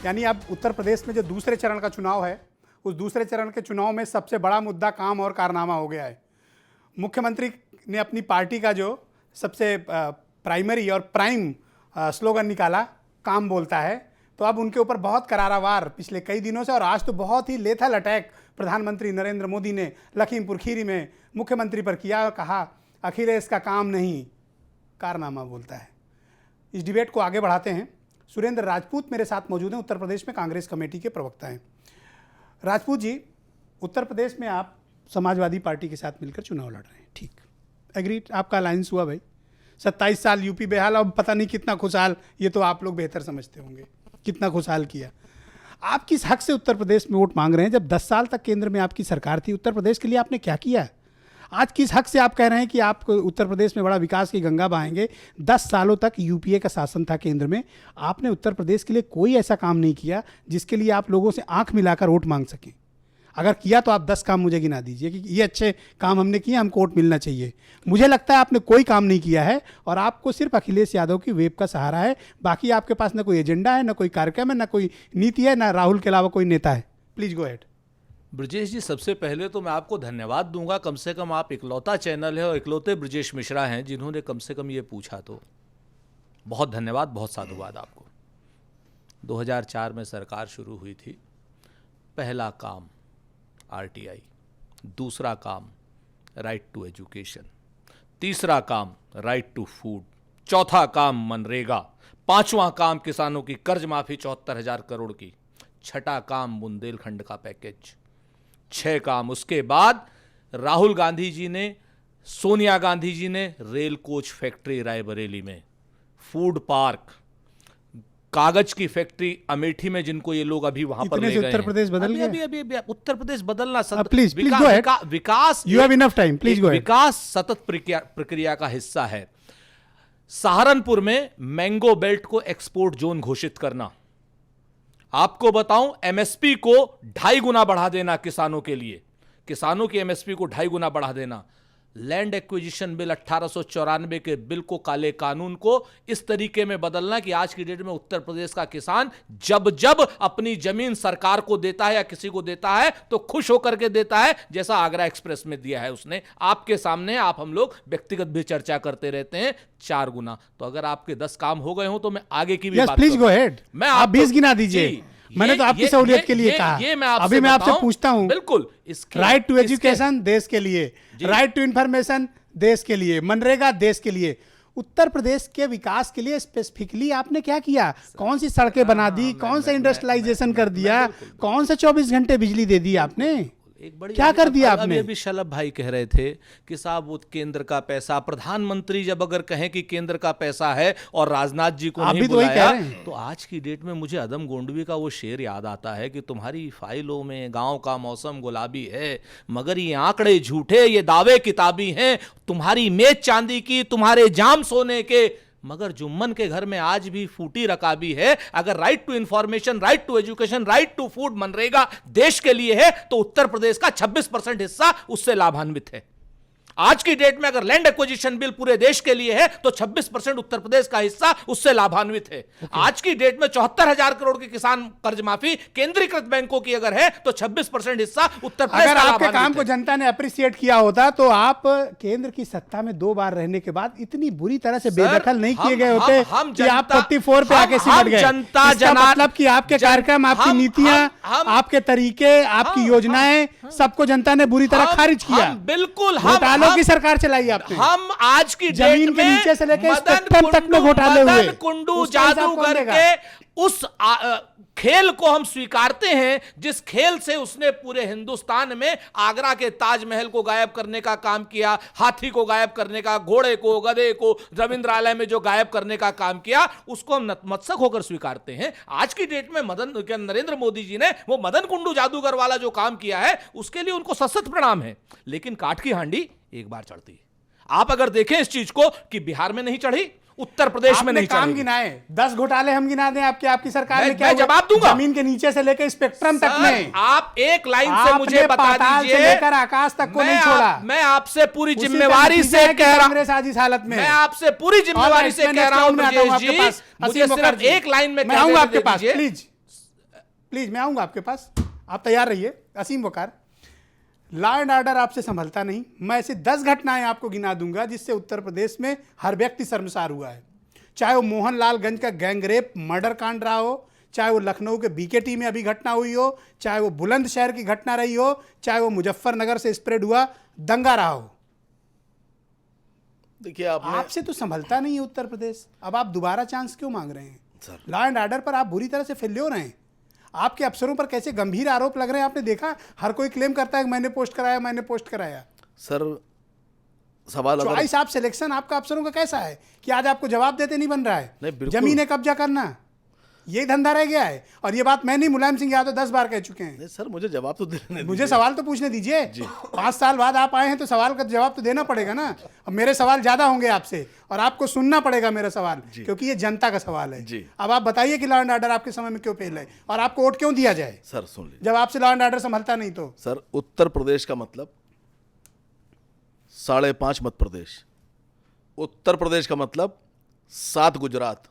A: यानी अब उत्तर प्रदेश में जो दूसरे चरण का चुनाव है, उस दूसरे चरण के चुनाव में सबसे बड़ा मुद्दा काम और कारनामा हो गया है। मुख्यमंत्री ने अपनी पार्टी का जो सबसे प्राइमरी और प्राइम स्लोगन निकाला, काम बोलता है, तो अब उनके ऊपर बहुत करारा वार पिछले कई दिनों से और आज तो बहुत ही लेथल अटैक प्रधानमंत्री नरेंद्र मोदी ने लखीमपुर खीरी में मुख्यमंत्री पर किया और कहा अखिलेश का काम नहीं, कारनामा बोलता है। इस डिबेट को आगे बढ़ाते हैं। सुरेंद्र राजपूत मेरे साथ मौजूद हैं, उत्तर प्रदेश में कांग्रेस कमेटी के प्रवक्ता हैं। राजपूत जी, उत्तर प्रदेश में आप समाजवादी पार्टी के साथ मिलकर चुनाव लड़ रहे हैं, ठीक, एग्रीड, आपका अलायंस हुआ भाई। 27 साल यूपी बेहाल, अब पता नहीं कितना खुशहाल, ये तो आप लोग बेहतर समझते होंगे कितना खुशहाल किया। आप किस हक से उत्तर प्रदेश में वोट मांग रहे हैं जब 10 साल तक केंद्र में आपकी सरकार थी? उत्तर प्रदेश के लिए आपने क्या किया? आज किस हक से आप कह रहे हैं कि आप उत्तर प्रदेश में बड़ा विकास की गंगा बहाएंगे? 10 सालों तक यूपीए का शासन था केंद्र में, आपने उत्तर प्रदेश के लिए कोई ऐसा काम नहीं किया जिसके लिए आप लोगों से आंख मिलाकर वोट मांग सकें। अगर किया तो आप 10 काम मुझे गिना दीजिए कि ये अच्छे काम हमने किए, हमको वोट मिलना चाहिए। मुझे लगता है आपने कोई काम नहीं किया है और आपको सिर्फ अखिलेश यादव की वेब का सहारा है। बाकी आपके पास ना कोई एजेंडा है, ना कोई कार्यक्रम है, ना कोई नीति है, ना राहुल के अलावा कोई नेता है। Please go ahead.
G: Brajesh ji, सबसे पहले तो मैं आपको धन्यवाद दूंगा, कम से कम आप इकलौता चैनल है और इकलौते ब्रजेश मिश्रा हैं जिन्होंने कम से कम ये पूछा, तो बहुत धन्यवाद, बहुत साधुवाद आपको। 2004 में सरकार शुरू हुई थी। पहला काम आरटीआई, दूसरा काम राइट टू एजुकेशन, तीसरा काम राइट टू फूड, चौथा काम मनरेगा, पांचवा काम किसानों की कर्ज माफी 74,000 करोड़ की, छठा काम बुंदेलखंड का पैकेज, 6 काम। उसके बाद राहुल गांधी जी ने सोनिया गांधी जी ने रेल कोच फैक्ट्री रायबरेली में, फूड पार्क, कागज की फैक्ट्री अमेठी में, जिनको ये लोग अभी वहां पर
A: इतने
G: ले
A: से
G: गए
A: उत्तर
G: हैं।
A: प्रदेश बदल
G: अभी-
A: गया?
G: अभी अभी उत्तर प्रदेश बदलना
A: please go ahead.
G: Vikas
A: You have enough time. Please go ahead.
G: विकास सतत प्रक्रिया का हिस्सा है। सहारनपुर में मैंगो बेल्ट को एक्सपोर्ट जोन घोषित करना, आपको बताऊं एमएसपी को 2.5 गुना बढ़ा देना किसानों के लिए, किसानों की एमएसपी को 2.5 गुना बढ़ा देना, लैंड एक्विजिशन बिल 1894 के बिल को, काले कानून को इस तरीके में बदलना कि आज की डेट में उत्तर प्रदेश का किसान जब जब अपनी जमीन सरकार को देता है या किसी को देता है तो खुश होकर के देता है, जैसा आगरा एक्सप्रेस में दिया है उसने आपके सामने। आप हम लोग व्यक्तिगत भी चर्चा करते रहते हैं, 4 गुना। तो अगर आपके 10 काम हो गए हो तो मैं आगे की भी
A: यस
G: बात
A: प्लीज
G: करूं।
A: Go ahead.
G: मैं
A: आप 20 गिना दीजिए।
G: जी,
A: मैंने तो आपकी सहूलियत के लिए कहा।
G: ये मैं
A: अभी मैं आपसे
G: बताऊं,
A: पूछता हूं,
G: बिल्कुल
A: राइट टू एजुकेशन देश के लिए, राइट टू इंफॉर्मेशन देश के लिए, मनरेगा देश के लिए, उत्तर प्रदेश के विकास के लिए स्पेसिफिकली आपने क्या किया? कौन सी सड़कें बना दी, कौन सा इंडस्ट्रियलाइजेशन कर दिया, कौन सा 24 घंटे बिजली दे दी आपने?
G: एक बड़ी
A: क्या कर दिया आपने?
G: अभी शलभ भाई कह रहे थे कि साहब वो केंद्र का पैसा, प्रधानमंत्री जब अगर कहें कि केंद्र का पैसा है और राजनाथ जी को
A: आप
G: नहीं
A: भी तो वही कह
G: बुलाया,
A: रहे हैं।
G: तो आज की डेट में मुझे अदम गोंडवी का वो शेर याद आता है कि तुम्हारी फाइलों में गांव का मौसम गुलाबी है, मगर ये आंकड़े झूठे, ये दावे किताबी हैं, तुम्हारी मेज चांदी की, तुम्हारे जाम सोने के, मगर जुम्मन के घर में आज भी फूटी रकाबी है। अगर right to information, right to education, right to food, MNREGA देश के लिए है तो उत्तर प्रदेश का 26% हिस्सा उससे लाभान्वित है। आज की डेट में अगर लैंड एक्विजिशन बिल पूरे देश के लिए है तो 26% उत्तर प्रदेश का हिस्सा उससे लाभान्वित है। आज की डेट में 74,000 करोड़ की किसान कर्ज माफी केंद्रीकृत बैंकों की अगर है तो 26% हिस्सा उत्तर प्रदेश
A: अगर
G: का
A: आपके काम
G: लाभान्वित
A: को
G: है।
A: जनता ने अप्रिशिएट किया होता तो आप केंद्र की सत्ता में 2 बार रहने के बाद इतनी बुरी तरह से बेदखल नहीं किए गए होते कि आप 44 पे आके सिमट गए।
G: जनता
A: इसका मतलब कि आपके कार्यक्रम, आपकी नीतियां, आपके तरीके, आपकी योजनाएं, सबको जनता ने बुरी तरह खारिज किया।
G: बिल्कुल
A: घोटालों की सरकार चलाई आपने।
G: हम आज की
A: जमीन
G: डेट
A: के
G: में
A: नीचे से लेकर
G: मदन
A: स्पेक्ट्रम तक में घोटाले हुए।
G: मदन कुंडू
A: उसका हिसाब कौन
G: जादूगर
A: देगा?
G: के उस खेल को हम स्वीकारते हैं जिस खेल से उसने पूरे हिंदुस्तान में आगरा के ताजमहल को गायब करने का काम किया, हाथी को गायब करने का, घोड़े को, गधे को रविंद्रालय में जो गायब करने का काम किया, उसको हम नतमस्तक होकर स्वीकारते हैं। आज की डेट में नरेंद्र मोदी जी ने वो मदन कुंडू जादूगर वाला जो काम किया है उसके लिए उनको सशक्त प्रणाम है। लेकिन काठ की हांडी एक बार चढ़ती है। आप अगर देखें इस चीज को कि बिहार में नहीं चढ़ी, उत्तर प्रदेश में नहीं
A: काम
G: चढ़ेगी।
A: गिनाए 10 घोटाले हम गिना दें आपकी सरकार
G: मैं
A: ने क्या
G: जवाब दूंगा।
A: जमीन के नीचे से लेकर स्पेक्ट्रम तक में
G: आप एक लाइन से मुझे
A: आपने
G: बता
A: पाताल से
G: दीजिए,
A: लेकर आकाश तक को नहीं छोड़ा।
G: मैं आपसे पूरी
A: उसी का
G: जिम्मेवारी
A: नतीजा
G: से
A: है कि
G: कह रहा
A: कांग्रेस आज इस हालत में
G: मैं
A: है।
G: आपसे पूरी जिम्मेवारी से कह रहा हूं ब्रजेश जी, मुझे
A: असीम
G: सिर्फ
A: मुखर्जी,
G: एक लाइन में
A: मैं आऊंगा आपके पास।
G: दीजिए।
A: प्लीज मैं आऊंगा आपके पास, आप तैयार रहिए। असीम वकार, लॉ एंड ऑर्डर आपसे संभलता नहीं। मैं ऐसे 10 घटनाएं आपको गिना दूंगा जिससे उत्तर प्रदेश में हर व्यक्ति शर्मसार हुआ है। चाहे वो मोहनलालगंज का गैंगरेप मर्डर कांड रहा हो, चाहे वो लखनऊ के बीकेटी में अभी घटना हुई हो, चाहे वो बुलंदशहर की घटना रही हो, चाहे वो मुजफ्फरनगर से स्प्रेड हुआ दंगा रहा हो।
D: देखिए आपने
A: आपसे तो संभलता नहीं है उत्तर प्रदेश। अब आप दोबारा चांस क्यों मांग रहे हैं? लॉ एंड ऑर्डर पर आप बुरी तरह से फेल्योर हैं। आपके अफसरों पर कैसे गंभीर आरोप लग रहे हैं आपने देखा? हर कोई क्लेम करता है कि मैंने पोस्ट कराया, मैंने पोस्ट कराया।
D: सर सवाल अगर
A: चॉइस ऑफ सिलेक्शन आपका अफसरों का कैसा है कि आज आपको जवाब देते नहीं बन रहा है?
D: नहीं, बिल्कुल।
A: जमीनें कब्जा करना यही धंधा रह गया है। और ये बात मैं नहीं, मुलायम सिंह यादव 10 बार कह चुके हैं।
D: नहीं सर, मुझे जवाब तो देने
A: मुझे
D: दीजिए।
A: सवाल तो पूछने दीजिए। 5 साल बाद आप आए हैं तो सवाल का जवाब तो देना पड़ेगा ना। अब मेरे सवाल ज्यादा होंगे आपसे और आपको सुनना पड़ेगा मेरा सवाल, क्योंकि ये जनता का सवाल है।
D: जी।
A: अब आप बताइए कि लॉ एंड ऑर्डर आपके समय में क्यों फेल है और आपको वोट क्यों दिया जाए
D: सर सुन लीजिए
A: जब आपसे लॉ एंड ऑर्डर संभलता नहीं तो?
D: सर, उत्तर प्रदेश का मतलब 5.5 मध्य प्रदेश, उत्तर प्रदेश का मतलब 7 गुजरात,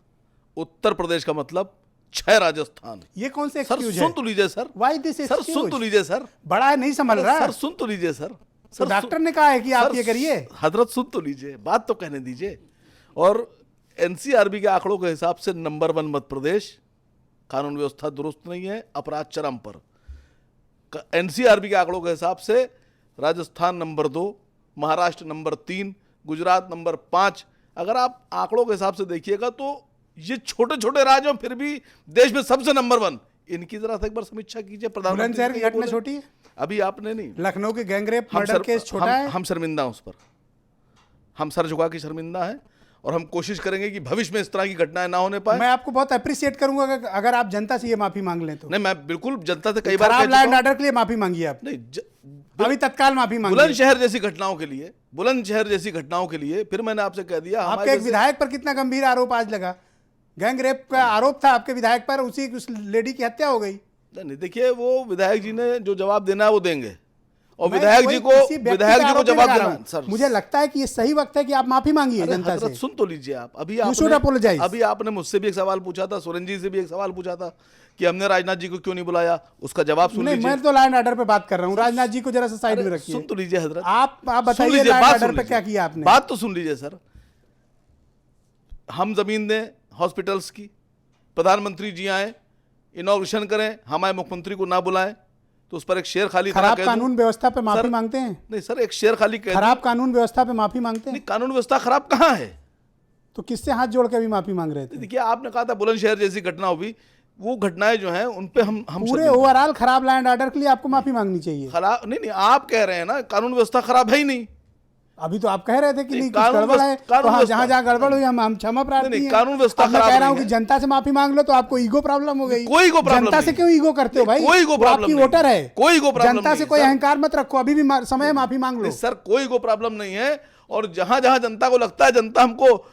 D: उत्तर प्रदेश का मतलब 6 राजस्थान।
A: ये कौन से
D: सर
A: एक्सक्यूज
D: सुन
A: है?
D: तो लीजिए सर।
A: Why this
D: सर सुन तो
A: excuse?
D: लीजिए सर।
A: बड़ा है, नहीं संभल रहा
D: सर सुन तो लीजिए सर।
A: तो डॉक्टर ने कहा है कि आप
D: सर,
A: ये करिए।
D: हजरत सुन तो लीजिए, बात तो कहने दीजिए। और एनसीआरबी के आंकड़ों के हिसाब से नंबर 1 मध्य प्रदेश, कानून व्यवस्था दुरुस्त नहीं है, अपराध चरम पर। एनसीआरबी के आंकड़ों के हिसाब से Rajasthan number 2, Maharashtra number 3, Gujarat number 5। अगर आप आंकड़ों के हिसाब से देखिएगा तो ये छोटे छोटे राज्य फिर भी देश में सबसे नंबर 1। इनकी जरा सा एक बार समीक्षा कीजिए।
A: बुलंदशहर की घटना छोटी है,
D: अभी आपने नहीं,
A: लखनऊ के गैंगरेप
D: हम
A: मर्डर केस छोटा है।
D: हम शर्मिंदा हूं उस पर। हम सर झुका के शर्मिंदा हैं और हम कोशिश करेंगे कि भविष्य में इस तरह की घटनाएं ना होने पाए।
A: मैं आपको बहुत अप्रिशिएट करूंगा अगर आप जनता से ये माफी मांग लें तो।
D: नहीं, मैं बिल्कुल जनता से कई बार
A: खराब
D: कह चुका
A: लैंड
D: हूं।
A: ऑर्डर के लिए माफी मांगी आप,
D: नहीं,
A: अभी तत्काल माफी मांगी।
D: बुलंदशहर जैसी घटनाओं के लिए, बुलंदशहर जैसी घटनाओं के लिए फिर मैंने आपसे कह दिया,
A: आपके एक विधायक पर कितना गंभीर आरोप आज लगा, गैंग रेप का आरोप था आपके विधायक पर, उस लेडी की हत्या हो गई।
D: नहीं, देखिए वो विधायक जी ने जो जवाब देना है वो देंगे और
A: मैं
D: विधायक
A: कोई
D: जी
A: किसी
D: को
A: व्यक्ति का आरोप नहीं
D: जवाब
A: लगा रहा
D: देना
A: हूं।
D: सर।
A: मुझे लगता है कि ये सही वक्त है कि आप माफी मांगिए
D: अरे
A: जनता
D: हजरत,
A: से।
D: सुन तो लीजिए आप। अभी
A: should apologize.
D: अभी आपने मुझसे भी एक सवाल पूछा था, सुरेंद्र जी से भी एक सवाल पूछा था कि हमने राजनाथ जी को क्यों नहीं बुलाया, उसका जवाब सुन
A: नहीं,
D: लीजिए।
A: मैं तो लैंड ऑर्डर पे बात कर रहा हूँ, राजनाथ जी को जरा सा साइड में रखिए।
D: सुन तो लीजिए हजरत,
A: आप
D: सुन
A: बताइए
D: लीजिए,
A: लैंड
D: बात
A: ऑर्डर
D: सुन
A: पे क्या
D: लीजिए।
A: किया आपने।
D: बात तो सुन लीजिए सर। हम जमीन दें हॉस्पिटल्स की, प्रधानमंत्री जी आए, इनॉग्रेशन करें, हमारे मुख्यमंत्री को ना बुलाएं, तो उस पर एक शेर खाली
A: खराब
D: कह दूं।
A: कानून व्यवस्था पे माफी
D: सर,
A: मांगते हैं।
D: नहीं सर, एक शेर खाली कह दूं।
A: खराब कानून व्यवस्था पे माफी मांगते
D: नहीं,
A: हैं,
D: कानून व्यवस्था खराब कहाँ है?
A: तो किससे हाथ जोड़ के भी माफी मांग रहे थे।
D: देखिए, आपने कहा था बुलंदशहर जैसी घटना हुई, वो घटनाएं जो हैं उन पे हम
A: पूरे
D: शर्मिंदा हैं।
A: ओवरऑल खराब लैंड ऑर्डर के लिए आपको माफी मांगनी चाहिए।
D: खराब नहीं, आप कह रहे हैं ना कानून व्यवस्था खराब है ही नहीं।
A: अभी तो आप कह रहे थे कि नहीं कुछ
D: कानून
A: गड़बड़ है,
D: व्यवस्था-
A: तो हाँ,
D: कानून
A: जहाँ जहाँ गड़बड़ हुई हम क्षमा प्रार्थी
D: नहीं,
A: हैं।
D: कानून व्यवस्था
A: अब मैं
D: खराब
A: कह रहा हूँ
D: नहीं
A: कि
D: है।
A: जनता से माफी मांग लो तो आपको ईगो प्रॉब्लम हो गई।
D: कोई ईगो प्रॉब्लम
A: जनता से
D: नहीं
A: क्यों ईगो करते हो भाई?
D: कोई ईगो
A: वो
D: प्रॉब्लम
A: आपकी
D: नहीं
A: वोटर है।
D: कोई ईगो प्रॉब्लम
A: जनता
D: नहीं
A: से
D: है,
A: कोई
D: सर।
A: अहंकार मत रखो, अभी भी समय है माफी मांग लो।
D: नहीं, सर कोई को प्रॉब्लम नहीं है, और जहां जहां जनता को लगता है जनता हमको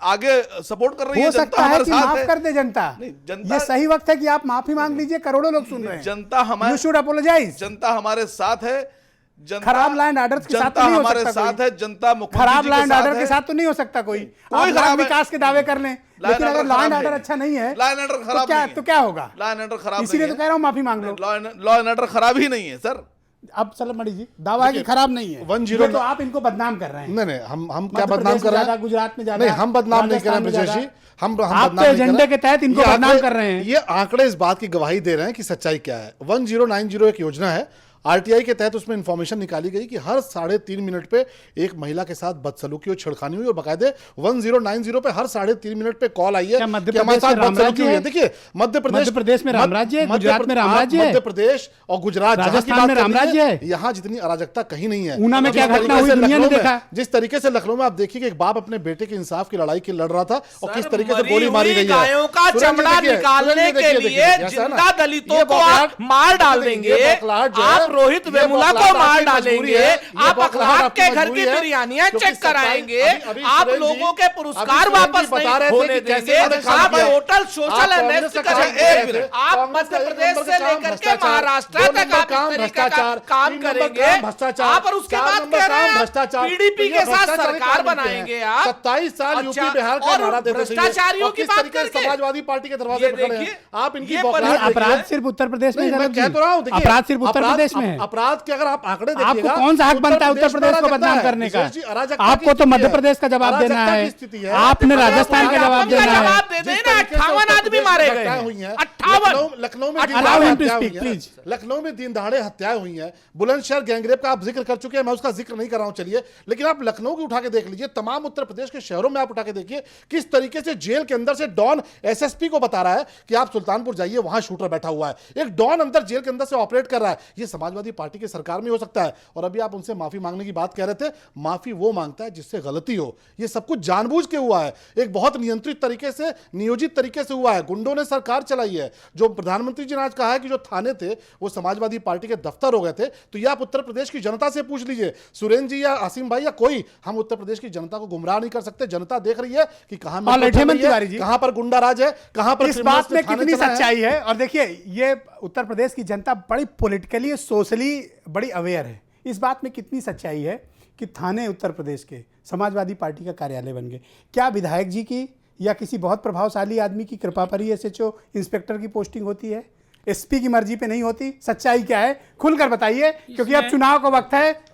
D: आगे सपोर्ट कर रही है,
A: हो
D: जनता
A: सकता है
D: हमारे
A: कि
D: साथ
A: माफ
D: है।
A: कर दे जनता।
D: नहीं, जनता-
A: ये सही वक्त है कि आप माफी मांग लीजिए, करोड़ों लोग सुन रहे हैं।
D: जनता हमारे
A: यू शुड अपोलोजाइज।
D: जनता हमारे साथ है। जनता
A: खराब लैंड ऑर्डर के साथ तो
D: जनता
A: नहीं हो
D: हमारे
A: सकता
D: साथ
A: कोई।
D: है, जनता मुख्यमंत्री
A: खराब
D: जी के
A: लैंड
D: साथ
A: ऑर्डर के
D: है।
A: साथ तो नहीं हो सकता कोई।
D: कोई
A: आप
D: खराब
A: लाख
D: है।
A: विकास के दावे कर लें, लेकिन अगर लैंड ऑर्डर अच्छा नहीं है,
D: लॉ एंड ऑर्डर खराब नहीं है।
A: तो क्या होगा?
D: लॉ एंड ऑर्डर खराब
A: इसीलिए
D: नहीं
A: तो कह रहा हूँ माफी मांग लो।
D: लॉ एंड ऑर्डर खराब ही नहीं है सर।
A: अब सलम मणि जी दावा है कि खराब नहीं है,
E: 10
A: ये तो आप इनको बदनाम कर रहे हैं।
E: नहीं नहीं, हम क्या
A: मध्य
E: बदनाम
A: प्रदेश
E: कर
A: में
E: रहे
A: ज्यादा,
E: हैं?
A: गुजरात में ज्यादा,
E: नहीं, हम बदनाम नहीं कर रहे हैं
A: राजस्थान में
E: ब्रजेश जी।
A: ज्यादा।
E: हम
A: आप
E: बदनाम
A: तो
E: नहीं कर
A: एजेंडे
E: रहे
A: के तहत इनको
E: ये
A: बदनाम
E: आंकड़े-
A: कर रहे हैं।
E: ये आंकड़े इस बात की गवाही दे रहे हैं कि सच्चाई क्या है। 1090 एक योजना है आरटीआई के तहत, उसमें इंफॉर्मेशन निकाली गई कि हर 3.5 मिनट पे एक महिला के साथ बदसलूकी और छेड़खानी हुई, और बाकायदे 1090 पे हर 3.5 मिनट पे कॉल आई है
A: क्या मध्य
E: कि हमारे
A: प्रदेश
E: साथ
A: में
E: बदसलूकी
A: रामराज्य
E: हुई है।
A: है?
E: देखिए मध्य प्रदेश
A: में रामराज्य है, गुजरात में रामराज्य है,
E: मध्य प्रदेश और गुजरात जहां की
A: राजस्थान
E: बात
A: में
E: कर रही
A: रामराज्य है।
E: यहाँ जितनी अराजकता कहीं नहीं है।
A: ऊना में
E: जिस
A: क्या घटना
E: तरीके
A: हुई
E: से
A: दुनिया ने
E: लखनऊ में-
A: देखा।
E: जिस तरीके से लखनऊ में आप देखिए कि एक बाप अपने बेटे के इंसाफ की लड़ाई लड़ रहा था और
G: सर,
E: किस तरीके से
G: मरी
E: गोली मारी
G: हुई
E: गई है।
G: गायों का
E: सुरेंद्र जी
G: चमड़ा
E: देखिए,
G: निकालने
E: सुरेंद्र जी
G: के
E: देखिए,
G: लिए
E: ऐसा है ना,
G: जिंदा दलितों
E: ये
G: को आप
E: बौखलाहट-
G: मार डाल
E: ये
G: देंगे,
E: बौखलाहट जो है,
G: आप रोहित
E: ये
G: वेमुला को
E: बौखलाहट
G: मार
E: आपकी मजबूरी
G: डालेंगे,
E: है, ये
G: आप
E: बौखलाहट
G: अखलाक
E: आपकी
G: के घर
E: मजबूरी
G: की
E: है,
G: बिरयानियां
E: क्योंकि
G: चेक
E: सत्ताईस-
G: कराएंगे,
E: अभी
G: आप
E: सुरेंद्र जी-
G: लोगों के
E: अभी
G: पुरस्कार
E: सुरेंद्र जी
G: वापस
E: बता
G: नहीं
E: रहे थे
G: होने
E: कि कैसे
G: देंगे,
E: उन्होंने काम
G: आप
E: किया।
G: होटल सोशल
E: आप
G: अरेस्ट
E: कांग्रेस का
G: करेंगे,
E: एक मिनट,
G: आप
E: कांग्रेस
G: मध्य
E: का एक
G: प्रदेश
E: नंबर
G: से
E: का काम
G: लेकर के
E: भ्रष्टाचार,
G: महाराष्ट्र
E: दो
G: तक
E: नंबर
G: आप
E: काम
G: इस तरीके का
E: भ्रष्टाचार,
G: काम
E: तीन नंबर
G: करेंगे,
E: काम भ्रष्टाचार,
G: आप और उसके
E: चार
G: बाद
E: नंबर
G: कह रहे
E: काम
G: हैं
E: भ्रष्टाचार।
G: पीडीपी
E: तो
G: के
E: ये
G: साथ
E: भ्रष्टाचारी
G: सरकार
E: काम
G: बनाएंगे
E: हैं।
G: आप।
E: 27 साल
G: अच्छा,
E: यूपी बिहार का
G: और
E: नारा देते थे ये।
G: भ्रष्टाचारियों
E: और
G: की
E: किस
G: बात
E: तरीके से
G: करके
E: समाजवादी पार्टी के दरवाजे
G: ये
E: पर खड़े हैं।
G: देखिए,
E: आप इनकी
G: ये
E: बौखलाहट देखिए।
A: अपराध सिर्फ उत्तर प्रदेश में है,
E: नहीं, मैं
A: जनाब
E: कह
A: जी।
E: तो रहा हूं, देखिए,
A: अपराध सिर्फ उत्तर प्रदेश में है।
E: अपराध के अगर आप आंकड़े देखिएगा,
A: आपको कौन सा हक बनता है उत्तर प्रदेश को बदनाम करने का?
E: ब्रजेश जी, अराजकता
A: आपको
E: की
A: तो
E: स्थिति
A: मध्य
E: है।
A: प्रदेश का जवाब देना
E: अराजकता
A: है,
E: की स्थिति है।
A: आपने
E: अगर
A: राजस्थान का
E: आप
A: जवाब
E: उनका
A: देना है।
G: जवाब दे
E: जिस
G: देना,
E: तरीके से
G: 58
E: उत्तर
G: आदमी
E: प्रदेश में
G: मारे
E: हत्याएं
G: गए
E: हुई हैं,
G: 58
E: लखनऊ में
A: Allow
E: दिन दहाड़े
A: him to
E: हत्याएं
A: speak,
E: हुई हैं,
A: please.
E: लखनऊ में दिन दहाड़े हत्याएं हुई हैं, बुलंदशहर गैंगरेप का आप जिक्र कर चुके हैं, मैं उसका जिक्र नहीं कर रहा हूं, चलिए। लेकिन आप लखनऊ की उठा के देख लीजिए, तमाम उत्तर प्रदेश के शहरों में आप उठा के देखिए किस तरीके से जेल के अंदर से डॉन एसएसपी को बता रहा है कि आप सुल्तानपुर जाइए, वहां शूटर बैठा हुआ है। एक डॉन अंदर जेल के अंदर से ऑपरेट कर रहा है। ये समाजवादी पार्टी की सरकार में हो सकता है। और अभी आप उनसे माफी मांगने की बात कह रहे थे, माफी वो मांगता है जिससे गलती हो। ये सब कुछ जानबूझ के हुआ है, एक बहुत नियंत्रित तरीके से, नियोजित तरीके से हुआ है। गुंडों ने सरकार चलाई है। जो प्रधानमंत्री जी ने आज कहा है कि जो थाने थे वो समाजवादी पार्टी के दफ्तर हो गए थे, तो ये आप उत्तर प्रदेश की जनता से पूछ लीजिए, सुरेंद्र जी या आसिम भाई या कोई, हम उत्तर प्रदेश की जनता को गुमराह नहीं कर सकते। जनता देख रही है कि कहां
A: और हेमंत तिवारी जी,
E: कहां पर गुंडा राज है, कहां पर
A: इस
E: criminals
A: बात
E: ने
A: में
E: थाने
A: कितनी
E: चलाए हैं।
A: सच्चाई है। और देखिए, ये उत्तर प्रदेश की जनता बड़ी पॉलिटिकली सोशली बड़ी अवेयर है। इस बात में कितनी सच्चाई है कि थाने उत्तर प्रदेश के समाजवादी पार्टी का कार्यालय बन गए। क्या विधायक जी की या किसी बहुत प्रभावशाली आदमी की कृपा पर ही एसएचओ इंस्पेक्टर की पोस्टिंग होती है? एसपी की मर्जी पे नहीं होती? सच्चाई क्या है खुलकर बताइए, क्योंकि अब चुनाव का वक्त है।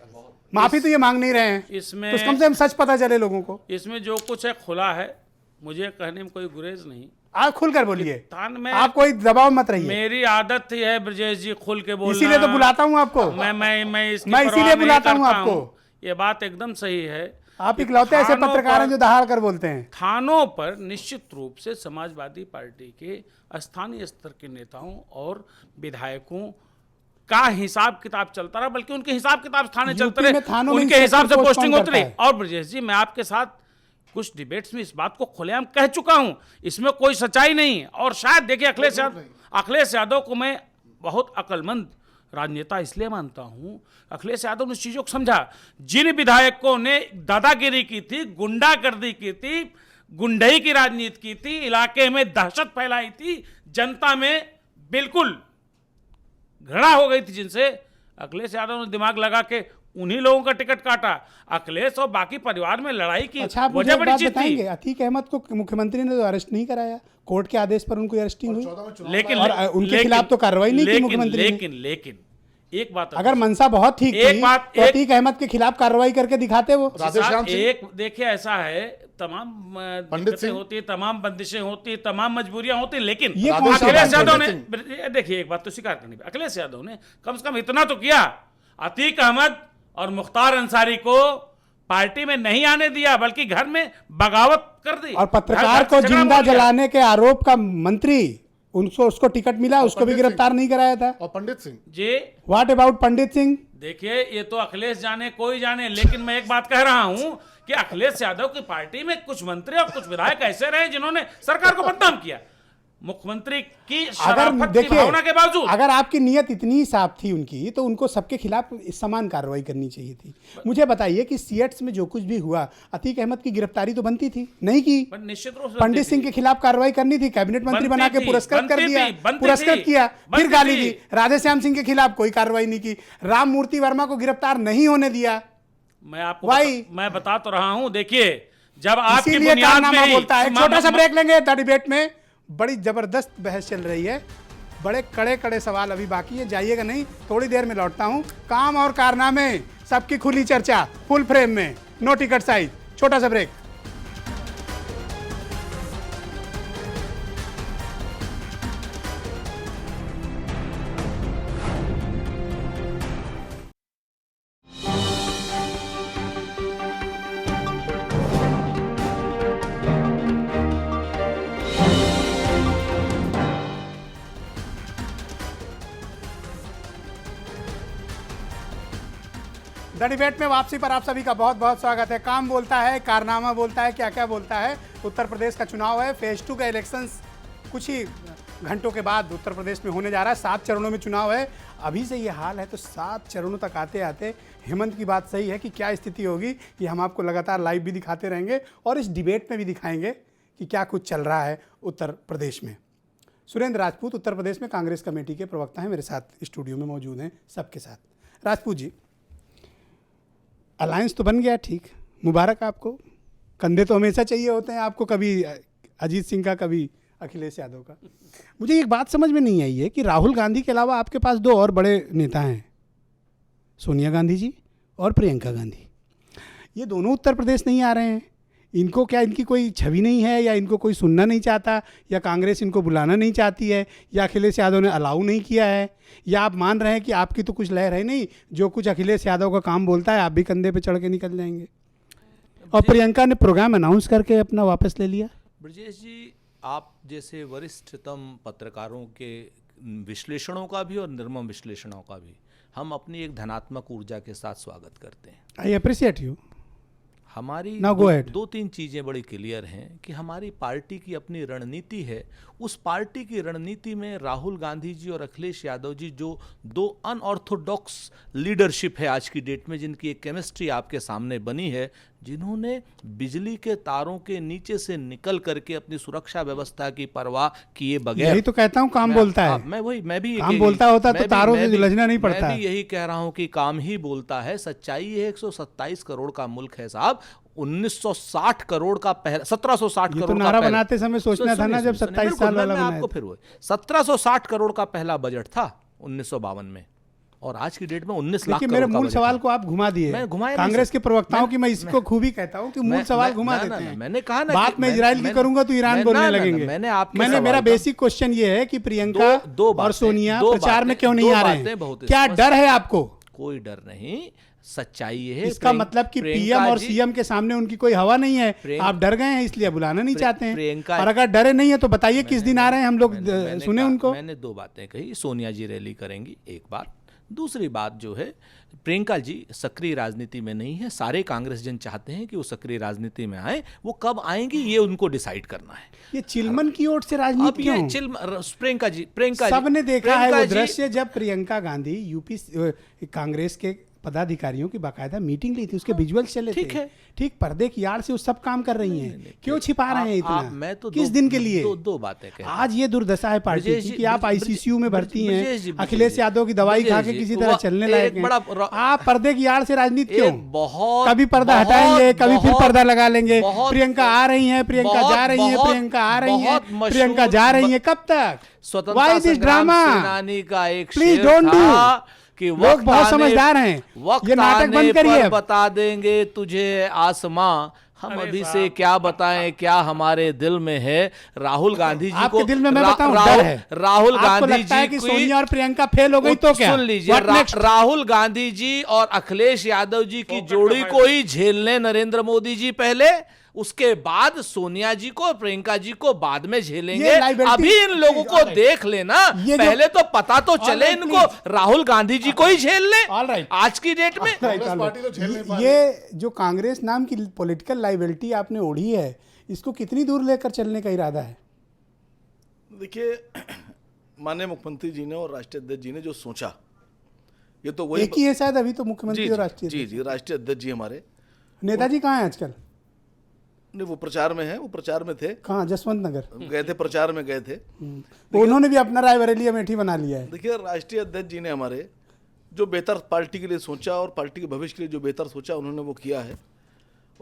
A: माफी तो ये मांग नहीं रहे हैं,
F: इसमें-
A: तो कम से कम सच पता चले लोगों को।
F: इसमें जो कुछ है खुला है, मुझे कहने में कोई गुरेज नहीं।
A: आप खुलकर बोलिए,
F: तान में
A: आप कोई दबाव मत रहिए।
F: मेरी आदत ही है ब्रजेश जी खुल के बोलना,
A: इसीलिए तो बुलाता हूं आपको।
F: मैं इसकी
A: मैं
F: परवाह
A: इसीलिए
F: नहीं
A: बुलाता हूं
F: करता
A: आपको।
F: ये बात एकदम सही है।
A: आप इकलौते ऐसे
F: थानों
A: पत्रकार हैं
F: पर-
A: जो दहाड़ कर बोलते हैं।
F: थानों पर निश्चित रूप से समाजवादी पार्टी के स्थानीय स्तर के नेताओं और विधायकों का हिसाब किताब चलता रहा, बल्कि उनके हिसाब किताब थाने चलते
A: यूपी में थानों
F: रहे,
A: में
F: उनके हिसाब से
A: इंस्पेक्टर
F: पोस्टिंग
A: पोस्ट
F: होती रही।
A: कौन करता
F: और ब्रजेश जी, मैं आपके साथ कुछ डिबेट्स में इस बात को खुलेआम कह चुका हूं, इसमें कोई सच्चाई नहीं है। और शायद देखिए अखिलेश यादव को मैं बहुत अक्लमंद राजनेता इसलिए मानता हूं, अखिलेश यादव ने उस चीजों को समझा। जिन विधायकों ने दादागिरी की थी, गुंडागर्दी की थी, गुंडई की राजनीति की थी, इलाके में दहशत फैलाई थी, जनता में बिल्कुल घृणा हो गई थी जिनसे, अखिलेश यादव ने दिमाग लगा के उन्हीं लोगों का टिकट काटा। अखिलेश और बाकी परिवार में लड़ाई की
A: अच्छा, आप मुझे
F: वजह
A: एक
F: बड़ी
A: बात
F: चीज थी।
A: बताएंगे, अतीक अहमद को मुख्यमंत्री ने तो अरेस्ट नहीं कराया, कोर्ट के आदेश पर उनको अरेस्टिंग हुई, और उनके खिलाफ तो कार्रवाई नहीं की मुख्यमंत्री ने।
F: लेकिन एक बात,
A: अगर मंशा बहुत ठीक थी तो अतीक अहमद के खिलाफ कार्रवाई करके दिखाते वो।
F: एक देखिए ऐसा है, तमाम दिक्कतें होती है, तमाम बंदिशें होती है, तमाम मजबूरियां होती है, लेकिन
A: ये कौन सा
F: अखिलेश यादव
A: पंडित
F: ने, देखिए एक बात तो स्वीकार करनी, अखिलेश यादव ने कम से कम इतना तो किया, अतीक अहमद और मुख्तार अंसारी को पार्टी में नहीं आने दिया, बल्कि घर में बगावत कर दी।
A: और पत्रकार को जिंदा जलाने के आरोप का मंत्री, उसको टिकट मिला, उसको भी गिरफ्तार नहीं कराया था।
E: और पंडित सिंह
F: जी,
A: व्हाट अबाउट पंडित सिंह?
F: देखिए ये तो अखिलेश जाने कोई जाने, लेकिन मैं एक बात कह रहा हूं कि अखिलेश यादव की पार्टी में कुछ मंत्री और कुछ विधायक ऐसे रहे जिन्होंने सरकार को बदनाम किया, मुख्यमंत्री की शराफत की भावना के बावजूद।
A: अगर आपकी नीयत इतनी साफ थी उनकी, तो उनको सबके खिलाफ समान कार्रवाई करनी चाहिए थी। मुझे बताइए कि सीएट्स में जो कुछ भी हुआ, अतीक अहमद की गिरफ्तारी तो बनती थी, नहीं की।
F: निश्चित रूप से
A: पंडित सिंह के खिलाफ कार्रवाई करनी थी, कैबिनेट मंत्री बना के पुरस्कृत कर दिया, पुरस्कृत किया, फिर गाली दी। राधेश्याम सिंह के खिलाफ कोई कार्रवाई नहीं की, राम मूर्ति वर्मा को गिरफ्तार नहीं होने दिया।
F: मैं आपको मैं बता तो रहा हूं, देखिए जब आपकी
A: इसीलिए
F: बुनियाद
A: कारनामा
F: में
A: बोलता है। छोटा सा ब्रेक लेंगे, द डिबेट में बड़ी जबरदस्त बहस चल रही है, बड़े कड़े कड़े सवाल अभी बाकी है, जाइएगा नहीं, थोड़ी देर में लौटता हूं। काम और कारनामे, सबकी खुली चर्चा, फुल फ्रेम में, नो टिकट साइज। छोटा सा ब्रेक। द डिबेट में वापसी पर आप सभी का बहुत बहुत स्वागत है। काम बोलता है, कारनामा बोलता है, क्या क्या बोलता है। उत्तर प्रदेश का चुनाव है, फेज 2 का इलेक्शंस कुछ ही घंटों के बाद उत्तर प्रदेश में होने जा रहा है। 7 चरणों में चुनाव है। अभी से ये हाल है तो 7 चरणों तक आते आते हेमंत की बात सही है कि क्या स्थिति होगी, ये हम आपको लगातार लाइव भी दिखाते रहेंगे और इस डिबेट में भी दिखाएंगे कि क्या कुछ चल रहा है उत्तर प्रदेश में। सुरेंद्र राजपूत उत्तर प्रदेश में कांग्रेस कमेटी के प्रवक्ता हैं, मेरे साथ स्टूडियो में मौजूद हैं सबके साथ। राजपूत जी, अलायंस तो बन गया, ठीक, मुबारक आपको। कंधे तो हमेशा चाहिए होते हैं आपको, कभी अजीत सिंह का, कभी अखिलेश यादव का। मुझे एक बात समझ में नहीं आई है कि राहुल गांधी के अलावा आपके पास 2 और बड़े नेता हैं, सोनिया गांधी जी और प्रियंका गांधी। ये दोनों उत्तर प्रदेश नहीं आ रहे हैं। इनको क्या, इनकी कोई छवि नहीं है, या इनको कोई सुनना नहीं चाहता, या कांग्रेस इनको बुलाना नहीं चाहती है, या अखिलेश यादव ने अलाउ नहीं किया है, या आप मान रहे हैं कि आपकी तो कुछ लहर है नहीं, जो कुछ अखिलेश यादव का काम बोलता है आप भी कंधे पे चढ़ के निकल जाएंगे। और प्रियंका ने प्रोग्राम अनाउंस करके अपना वापस ले लिया।
G: ब्रजेश जी, आप जैसे वरिष्ठतम पत्रकारों के विश्लेषणों का भी और निर्मम विश्लेषणों का भी हम अपनी एक धनात्मक ऊर्जा के साथ स्वागत करते हैं।
A: I appreciate you.
G: हमारी
A: Now go ahead.
G: 2-3 चीज़ें बड़ी क्लियर हैं कि हमारी पार्टी की अपनी रणनीति है। उस पार्टी की रणनीति में राहुल गांधी जी और अखिलेश यादव जी, जो 2 अनऑर्थोडॉक्स लीडरशिप है आज की डेट में, जिनकी एक केमिस्ट्री आपके सामने बनी है, जिन्होंने बिजली के तारों के नीचे से निकल करके अपनी सुरक्षा व्यवस्था की परवाह किए बगैर,
A: यही तो कहता हूँ काम बोलता है।
G: मैं भी
A: काम बोलता होता तो तारों से उलझना नहीं पड़ता।
G: मैं भी यही कह रहा हूं कि काम ही बोलता है। सच्चाई है 127 करोड़ का मुल्क है साहब। 1960 करोड़ का पहला, 1760 करोड़
A: तो
G: का
A: नारा
G: पहला,
A: बनाते समय सोचना था ना, जब 27 साल वाला
G: मैं आपको फिर वो 1760 करोड़ का पहला बजट था 1952 में, और आज की डेट में 19 लाख करोड़।
A: मेरे मूल सवाल को आप घुमा दिए।
G: मैं घुमाया
A: कांग्रेस के प्रवक्ताओं की मैं इसको खूबी कहता हूं कि मूल सवाल घुमा देते हैं।
G: मैंने कहा ना,
A: बात मैं इजराइल की करूंगा तो ईरान बोलने लगेंगे। मैंने मेरा बेसिक क्वेश्चन ये है कि प्रियंका और सोनिया प्रचार में क्यों नहीं आ रहे हैं? क्या डर है आपको?
G: कोई डर नहीं, सच्चाई ये है।
A: इसका मतलब कि पीएम और सीएम के सामने उनकी कोई हवा नहीं है, आप डर गए हैं इसलिए बुलाना नहीं चाहते हैं। और अगर डरे नहीं है तो बताइए किस दिन आ रहे हैं, हम लोग सुने उनको।
G: मैंने 2 बातें कही। सोनिया जी रैली करेंगी एक बार, दूसरी बात जो है, प्रियंका जी सक्रिय राजनीति में नहीं है। सारे कांग्रेस जन चाहते हैं कि वो सक्रिय राजनीति में आए। वो कब आएंगी ये उनको डिसाइड करना है।
A: ये चिलमन की ओर से
G: अब
A: राजनीति
G: ये
A: क्यों?
G: प्रियंका जी
A: सबने देखा है वो
G: प्रियंका जी-
A: दृश्य जब प्रियंका गांधी यूपी कांग्रेस के पदाधिकारियों की बाकायदा मीटिंग ली थी, उसके विजुअल्स चले
G: ठीक
A: थे।
G: है।
A: ठीक पर्दे की आड़ से वो सब काम कर रही हैं। क्यों छिपा रहे हैं इतना?
G: मैं तो
A: किस दिन के लिए?
G: दो बातें कह
A: आज ये दुर्दशा है पार्टी
G: ब्रजेश
A: की
G: जी,
A: कि आप
G: ब्रजेश
A: आईसीसीयू में भर्ती
G: ब्रजेश
A: हैं,
G: जी, ब्रजेश
A: अखिलेश
G: जी,
A: यादव की दवाई खा के
G: ब्रजेश जी,
A: किसी तरह
G: वो
A: चलने
G: एक
A: लायक हैं।
G: बड़ा
A: आप पर्दे की आड़ से राजनीति क्यों?
G: बहुत
A: कभी पर्दा
G: बहुत-
A: हटाएंगे, कभी फिर
G: बहुत-
A: पर्दा लगा लेंगे।
G: बहुत-
A: प्रियंका आ रही हैं, प्रियंका जा रही हैं,
G: बहुत-
A: प्रियंका आ रही हैं,
G: बहुत मशहूर-
A: प्रियंका जा रही हैं। कब तक?
G: स्वतंत्रता
A: Why this
G: संग्राम
A: drama?
G: सेनानी का एक
A: Please
G: शेर
A: don't
G: था
A: do.
G: कि
A: लोग
G: वक्त
A: बहुत
G: आने-
A: समझदार हैं।
G: वक्त
A: ये नाटक
G: आने
A: बंद करिए
G: पर
A: अब।
G: बता देंगे तुझे आसमां, हम
F: अरे
G: अभी
F: साहब।
G: से क्या बताएं क्या हमारे दिल में है। राहुल गांधी जी
A: आपके
G: को
A: दिल में मैं
G: रा-
A: बताऊं
G: राहुल-
A: डर है।
G: राहुल
A: आपको
G: गांधी
A: लगता है
G: जी
A: कि
G: की-
A: सोनिया और प्रियंका फेल हो गई तो क्या?
G: सुन लीजिए,
A: What next?
G: राहुल गांधी जी और अखिलेश यादव जी की जोड़ी को ही झेलने नरेंद्र मोदी जी पहले, उसके बाद सोनिया जी को, प्रियंका जी को बाद में झेलेंगे।
A: ये liability-
G: अभी इन लोगों को देख लेना,
A: ये जो-
G: पहले तो पता तो चले
A: right,
G: इनको राहुल गांधी जी को ही झेल ले
A: All right.
G: आज की डेट में।
E: कांग्रेस पार्टी तो झेल नहीं पा रही।
A: ये जो कांग्रेस नाम की पॉलिटिकल लाइबिलिटी आपने ओढ़ी है, इसको कितनी दूर लेकर चलने का इरादा है?
D: देखिए, माननीय मुख्यमंत्री जी ने और राष्ट्रीय अध्यक्ष जी ने जो सोचा, ये तो वही
A: एक ही है शायद अभी तो मुख्यमंत्री
D: जी
A: और
D: जी
A: राष्ट्रीय
D: जी जी राष्ट्रीय अध्यक्ष जी हमारे
A: नेताजी कहाँ हैं आजकल?
D: नहीं, वो प्रचार में है, वो प्रचार में थे,
A: कहाँ? जसवंत नगर।
D: गए थे, प्रचार में गए थे।
A: तो उन्होंने भी अपना रायबरेली अमेठी बना लिया है।
D: देखिए, राष्ट्रीय अध्यक्ष जी ने हमारे जो बेहतर पार्टी के लिए सोचा और पार्टी के भविष्य के लिए जो बेहतर सोचा, उन्होंने वो किया है।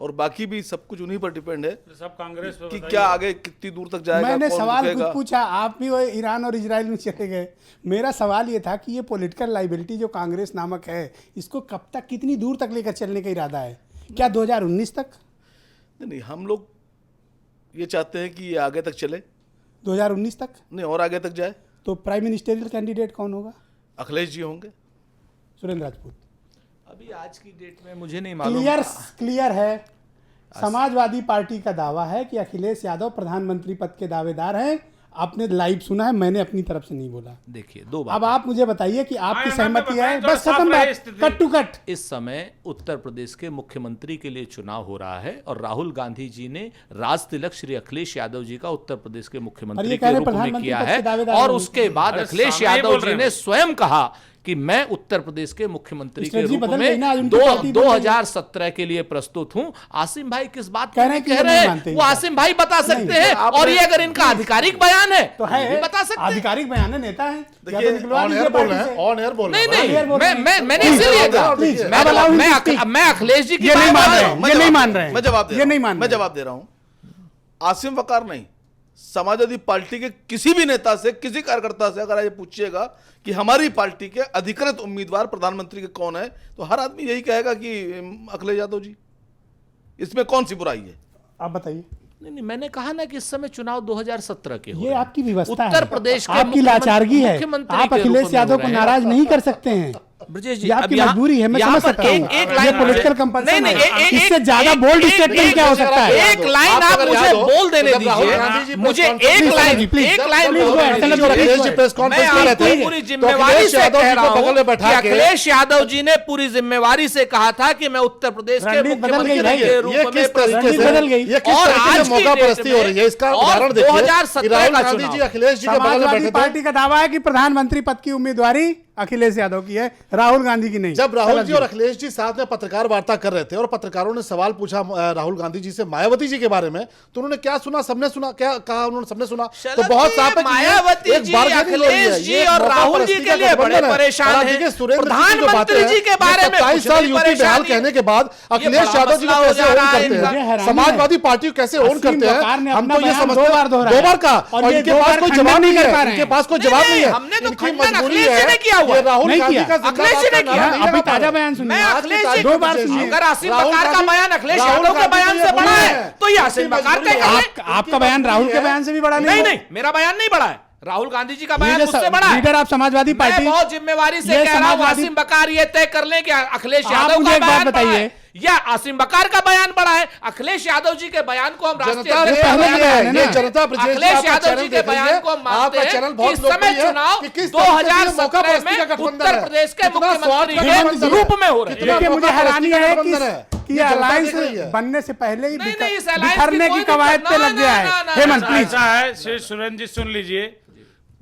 D: और बाकी भी सब कुछ उन्हीं पर डिपेंड है
F: सब कांग्रेस पे
D: कि
F: बताइए।
D: क्या आगे कितनी दूर तक जाएगा,
A: मैंने
D: कौन
A: सवाल
D: रुकेगा।
A: कुछ पूछा, आप भी वो ईरान और इजराइल में चले गए। मेरा सवाल ये था कि ये पॉलिटिकल लाइबिलिटी जो कांग्रेस नामक है, इसको कब तक, कितनी दूर तक लेकर चलने का इरादा है? क्या 2019 तक?
D: नहीं, हम लोग ये चाहते हैं कि ये आगे तक चले,
A: 2019 तक?
D: नहीं और आगे तक जाए।
A: तो प्राइम मिनिस्टरियल कैंडिडेट कौन होगा?
D: अखिलेश जी होंगे।
A: सुरेंद्र राजपूत।
G: अभी आज की डेट में मुझे नहीं मालूम।
A: क्लियर है। समाजवादी पार्टी का दावा है कि अखिलेश यादव प्रधानमंत्री पद के दावेदार हैं। आपने लाइव सुना है, मैंने अपनी तरफ से नहीं बोला।
G: देखिए, दो
A: अब
G: बात
A: आप मुझे बताइए कि आपकी
F: हाँ,
A: सहमति
F: बताएं,
A: है?
F: थोड़ा
A: बस
F: साफ
A: खत्म
F: रहे
A: बात,
F: स्थिति।
A: Cut to cut.
G: इस समय उत्तर प्रदेश के मुख्यमंत्री के लिए चुनाव हो रहा है और राहुल गांधी जी ने राज तिलक श्री अखिलेश यादव जी का उत्तर प्रदेश के
A: और
G: मुख्यमंत्री
A: ये
G: के
A: कह रहे
G: रूप में
A: प्रधानमंत्री
G: किया
A: पद के
G: है।
A: दावेदार
G: और
A: होंगे।
G: उसके बाद
F: अरे
G: अखिलेश
F: सामने ही
G: यादव
F: बोल
G: जी
F: रहे
G: ने
F: हैं।
G: स्वयं कहा कि मैं उत्तर प्रदेश के मुख्यमंत्री के
A: स्ट्रेटजी
G: रूप
A: बदल
G: में
A: गई ना, आज उनकी पार्टी बदल गई।
G: 2017 के लिए प्रस्तुत हूं। आसिम भाई किस बात
A: कह
G: को
A: रहे
G: नहीं
A: हैं कि
G: कह
A: ये
G: रहे
A: नहीं
G: हैं,
A: मानते
G: वो
A: इनका।
G: आसिम भाई बता सकते
A: नहीं,
G: हैं।
D: आपने-
G: और ये अगर इनका आधिकारिक बयान है
A: तो है,
G: ये भी बता सकते हैं।
A: आधिकारिक बयान है, नेता है। या
D: देखिए,
A: तो निकलवा
E: ऑन
A: लीजिए
E: एयर बोल
A: पार्टी
E: रहे
A: से।
E: हैं, ऑन एयर बोल रहे
G: नहीं
E: हैं।
G: नहीं,
A: क्लियर बोल रहे हैं।
G: मैंने
A: Please,
G: इसीलिए कहा
A: please,
G: मैं-
A: अब allow him to speak।
G: मैं अखिलेश जी की
A: ये नहीं
G: बात
A: मान
G: कर
A: रहे
G: रहा
A: हैं।
G: हूं।
A: ये नहीं मान रहे हैं।
D: मैं जवाब दे
A: ये
D: रहा हूं।
A: नहीं मान
D: मैं
A: रहे हैं।
D: जवाब दे रहा हूं। आसिम वकार नहीं, समाजवादी पार्टी के किसी भी नेता से, किसी कार्यकर्ता से अगर ये पूछिएगा कि हमारी पार्टी के अधिकृत उम्मीदवार प्रधानमंत्री के कौन है, तो हर आदमी यही कहेगा कि अखिलेश यादव जी। इसमें कौन सी बुराई है?
A: आप बताइए।
G: नहीं, मैंने कहा ना कि इस समय चुनाव 2017 के हो
A: ये
G: रहे हैं।
A: आपकी व्यवस्था है,
G: उत्तर प्रदेश के
A: आपकी लाचारगी है।
G: मुख्यमंत्री
A: आप
G: के रूप
A: अखिलेश
G: में
A: यादव
G: हो
A: को
G: रहे हैं।
A: नाराज नहीं कर सकते हैं।
G: ब्रजेश जी,
A: ये आपकी
G: अब यहाँ-
A: मजबूरी है, मैं
G: यहाँ
A: समझ
G: पर
A: सकता हूँ।
G: एक
A: ये
G: लाइन
A: पॉलिटिकल
G: नहीं,
A: कंपल्सन
G: नहीं,
A: है। इससे ज्यादा बोल्ड स्टेटमेंट क्या हो सकता है?
G: एक लाइन आप मुझे बोल देने दीजिए। मुझे एक लाइन, एक लाइन
A: please go ahead,
G: बोल
A: go ahead,
G: दीजिए।
A: please go ahead।
E: प्रेस
G: मैं
E: कॉन्फ्रेंस कर रहे
G: आपको
E: थे,
G: पूरी
E: तो
G: जिम्मेवारी
E: अखिलेश
G: से
E: यादव
G: कह
E: जी
G: रहा
E: को बगल
G: हूं
E: में
G: कि
E: बैठा के
G: अखिलेश यादव जी ने पूरी जिम्मेवारी से कहा था कि मैं उत्तर प्रदेश के
A: रणनीति बदल गई
G: मुख्यमंत्री
A: भाई।
G: के रूप
E: ये
G: में
E: किस तरीके
A: रणनीति
E: से
A: बदल गई।
E: ये किस
G: और
E: तरीके
G: आज
E: से
G: की
E: मौका
G: डेट
E: परस्ती हो रही है, इसका
G: और
E: उदाहरण देखिए।
G: 2017
E: राहुल
G: का
E: गांधी जी
G: चुनाव।
E: अखिलेश जी के बगल में
A: समाजवादी
E: बैठे
A: पार्टी
E: थे।
A: का दावा है कि प्रधानमंत्री पद की उम्मीदवारी अखिलेश यादव की है, राहुल गांधी की नहीं।
E: जब राहुल जी और अखिलेश जी साथ में पत्रकार वार्ता कर रहे थे और पत्रकारों ने सवाल पूछा राहुल गांधी जी से मायावती जी के बारे में, तो उन्होंने क्या सुना? सबने सुना। क्या कहा उन्होंने? सबने सुना। तो बहुत साफ है कि
G: मायावती
E: एक
G: जी,
E: बार्गेनिंग हो रही है।
G: अखिलेश जी
E: ये
G: और
E: मौका
G: राहुल जी
E: परस्ती
G: के
E: का
G: लिए बड़े
E: गठबंधन है।
G: परेशान
E: और आप
G: हैं।
E: देखिए, सुरेंद्र जी की जो बातें
G: प्रधानमंत्री
E: हैं,
G: जी के बारे में
E: 27
G: कुछ
E: साल
G: भी
E: यूपी
G: परेशानी
E: बिहार
G: है।
E: कहने के बाद अखिलेश
G: बड़ा
E: यादव जी
G: मसला
E: को
G: हो
E: कैसे
G: जा
E: ओन
G: रहा है
E: करते
G: इनका।
A: मुझे
E: हैं,
A: हैरानी
E: समाजवादी पार्टी को कैसे ओन
A: असीम
E: करते
A: वकार ने
E: हैं, हम
A: अपना
E: तो ये
A: बयान
E: समझते
A: दो बार
E: हैं।
A: दोहराया।
E: दो बार का,
A: और
E: और
A: ये
E: इनके
A: दो
E: पास
A: बार
E: कोई
A: खंडन
E: जवाब
A: नहीं
E: नहीं
A: कर पा
E: है।
A: रहे
E: इनके
A: हैं।
E: पास कोई
G: नहीं,
E: जवाब
G: नहीं,
E: नहीं है।
G: हमने तो
E: इनकी
G: खंडन
E: मजबूरी
G: अखिलेश जी
E: है
G: ने किया हुआ
E: ये
G: है।
E: राहुल
A: नहीं
E: गांधी
A: किया।
E: का
G: अखिलेश जी ने किया।
A: अभी ताजा बयान सुनिए।
G: मैं अखिलेश जी
A: दो बार सुनिए।
G: अगर आसिम बकार का बयान अखिलेश यादव के बयान से बड़ा है तो ये आसिम बकार का
A: आपका बयान राहुल के बयान से भी बड़ा नहीं
G: नहीं
A: है।
G: नहीं, मेरा बयान नहीं बड़ा है। राहुल गांधी जी का बयान मुझसे बड़ा है।
A: लीडर आप समाजवादी
G: मैं
A: पार्टी,
G: बहुत जिम्मेवारी से
A: ये
G: कह रहा हूं,
A: समाजवादी-
G: आसिम बकार ये तय कर लें कि अखिलेश
A: आप
G: यादव
A: मुझे
G: का
A: एक बात
G: बयान बड़ा
A: बताइए।
G: है या आसिम बकार का बयान बड़ा है। अखिलेश यादव जी के बयान को हम राष्ट्रीय
E: जनता
G: अध्यक्ष
E: ने
A: पहले
G: का
A: के
G: बयान
A: बयान है ना।
E: ये जनता ब्रजेश जी
G: अखिलेश
E: आपका
G: यादव
E: चैनल
G: जी के
E: देख रही
G: बयान
E: है,
G: को हम मानते
E: आपका
G: हैं
E: चैनल
G: कि
E: बहुत
G: इस समय
E: लोकप्रिय है
G: चुनाव
E: कि किस तरह से ये मौका
G: 2017
E: परस्ती का
G: में
E: गठबंधन
G: उत्तर
E: है।
G: प्रदेश के
E: कितना स्वार्थ
G: मुख्यमंत्री
E: का
G: के
E: गठबंधन है।
G: रूप में हो रहे हैं।
E: कितना
A: देखिए मुझे
E: मौका
A: हैरानी
E: परस्ती का
A: है
E: गठबंधन है।
A: कि
E: ये जनता
A: अलायंस
E: देख रही है।
A: बनने से पहले ही
G: नहीं, नहीं, इस alliance
A: बिखरने
G: की कोई
A: की कवायद
G: दिक्कत-
A: पे
G: ना,
A: लग गया
G: ना,
A: है।
G: ना, ना,
A: हेमंत
G: ना,
A: प्लीज।
F: ऐसा है श्री सुरेंद्र जी, सुन लीजिए,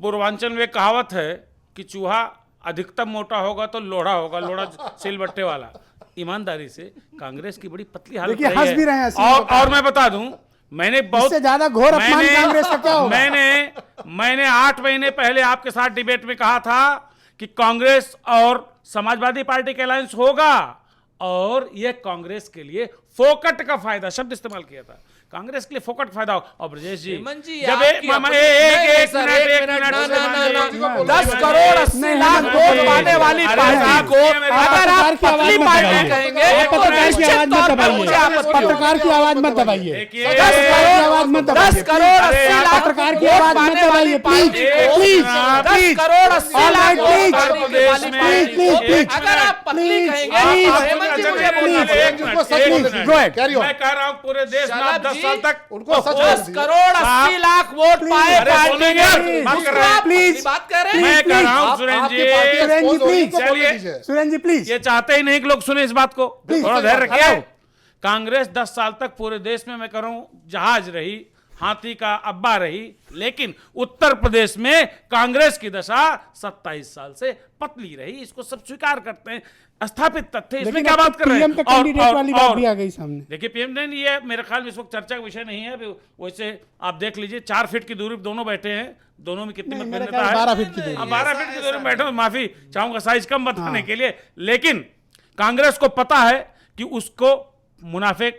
F: पूर्वांचल में कहावत है कि चूहा अधिकतम मोटा होगा तो लोढ़ा होगा, लोढ़ा सिलबट्टे वाला। ईमानदारी से कांग्रेस की बड़ी पतली हालत
A: देखिए,
F: रही
A: हंस
F: है।
A: भी रहे हैं,
F: और मैं बता दूं, मैंने बहुत
A: इससे ज्यादा घोर अपमान कांग्रेस का क्या होगा?
F: मैंने 8 महीने पहले आपके साथ डिबेट में कहा था कि कांग्रेस और समाजवादी पार्टी का अलायंस होगा और यह कांग्रेस के लिए फोकट का फायदा शब्द इस्तेमाल किया था। कांग्रेस के लिए फोकट फायदा हो। और ब्रजेश जी,
G: हेमंत जी,
F: जब
G: आपकी
F: मामा
G: अपनी-
F: एक
G: नहीं, सर,
F: मिनट
G: एक मिनट, ना, ना, ना, ना, 10
F: नहीं,
G: करोड़ 80 लाख वोट पाने वाली
F: अरे
G: पार्टी
F: साहब,
G: को
F: ये मेरे
G: अगर आप
A: पत्रकार की आवाज
G: पतली
A: मत
G: पार्टी
A: दबाइए।
G: कहेंगे
A: आप
G: तो
A: पत्रकार की
G: निश्चित
A: आवाज मत
G: तौर पर
A: दबाइए।
G: मुझे आपत्ति होगी।
A: पत्रकार की आवाज मत दबाइए।
F: देखिए,
G: 10
A: की आवाज मत दबाइए।
G: 10 करोड़ 80 लाख
A: पत्रकार की
G: वोट
A: आवाज मत
G: पाने वाली
A: दबाइए,
G: पार्टी
A: प्लीज,
G: को
A: please,
G: 10
A: please.
G: Crore 80
A: All
G: lakh
A: right,
G: vote
A: please.
G: पाने
F: प्लीज,
G: वाली पार्टी
A: प्लीज,
G: को
A: प्लीज,
G: अगर आप पतली
A: प्लीज,
G: कहेंगे
A: प्लीज,
G: तो हेमंत जी मुझे बोलना
F: प्लीज,
G: पड़ेगा।
F: एक मिनट,
E: उनको सच
F: एक
E: बोलने
F: minute.
A: Go ahead.
E: Carry on.
F: मैं कह रहा हूं पूरे देश में आप
G: शलभ
F: 10
G: जी,
F: साल तक
E: उनको सच
G: 10 करोड़ 80 लाख वोट पाए
F: अरे
G: पार्टी
F: बोलेंगे
G: ने।
F: यार, बात कर रहे हैं।
A: प्लीज,
G: बात कर रहे
F: मैं
G: हैं।
F: कह रहा हूं
E: आप-
F: सुरेंद्र
E: आपकी पार्टी
F: जी,
A: सुरेंद्र जी,
E: expose होगी,
A: प्लीज।
E: उनको बोलने
F: चलिए।
E: दीजिए।
A: सुरेंद्र जी प्लीज।
F: ये चाहते ही नहीं कि लोग सुने इस बात को। थोड़ा धैर्य रखिए।
A: हेलो।
F: कांग्रेस 10 साल तक पूरे देश में मैं कह रहा हूं जहाज रही, हाथी का अब्बा रही, लेकिन उत्तर प्रदेश में कांग्रेस की दशा 27 साल से पतली रही। इसको सब स्वीकार करते हैं, स्थापित तथ्य। इसमें
A: लेकिन
F: क्या
A: अब
F: बात कर रहे
A: पीएम
F: हैं?
A: का कैंडिडेट वाली बात भी आ गई सामने।
F: देखिए, पीएम ने ये मेरे ख्याल में इस वक्त चर्चा का विषय नहीं है। वैसे आप देख लीजिए, 4 फीट की दूरी पर दोनों बैठे हैं। दोनों में कितनी
A: नहीं, मेरा
F: मतभिन्नता
A: ख्याल
F: है?
A: 12 फीट की दूरी है।
F: 12 फीट की दूरी में बैठे हो। माफी चाहूंगा साइज कम बताने के लिए, लेकिन कांग्रेस को पता है कि उसको मुनाफे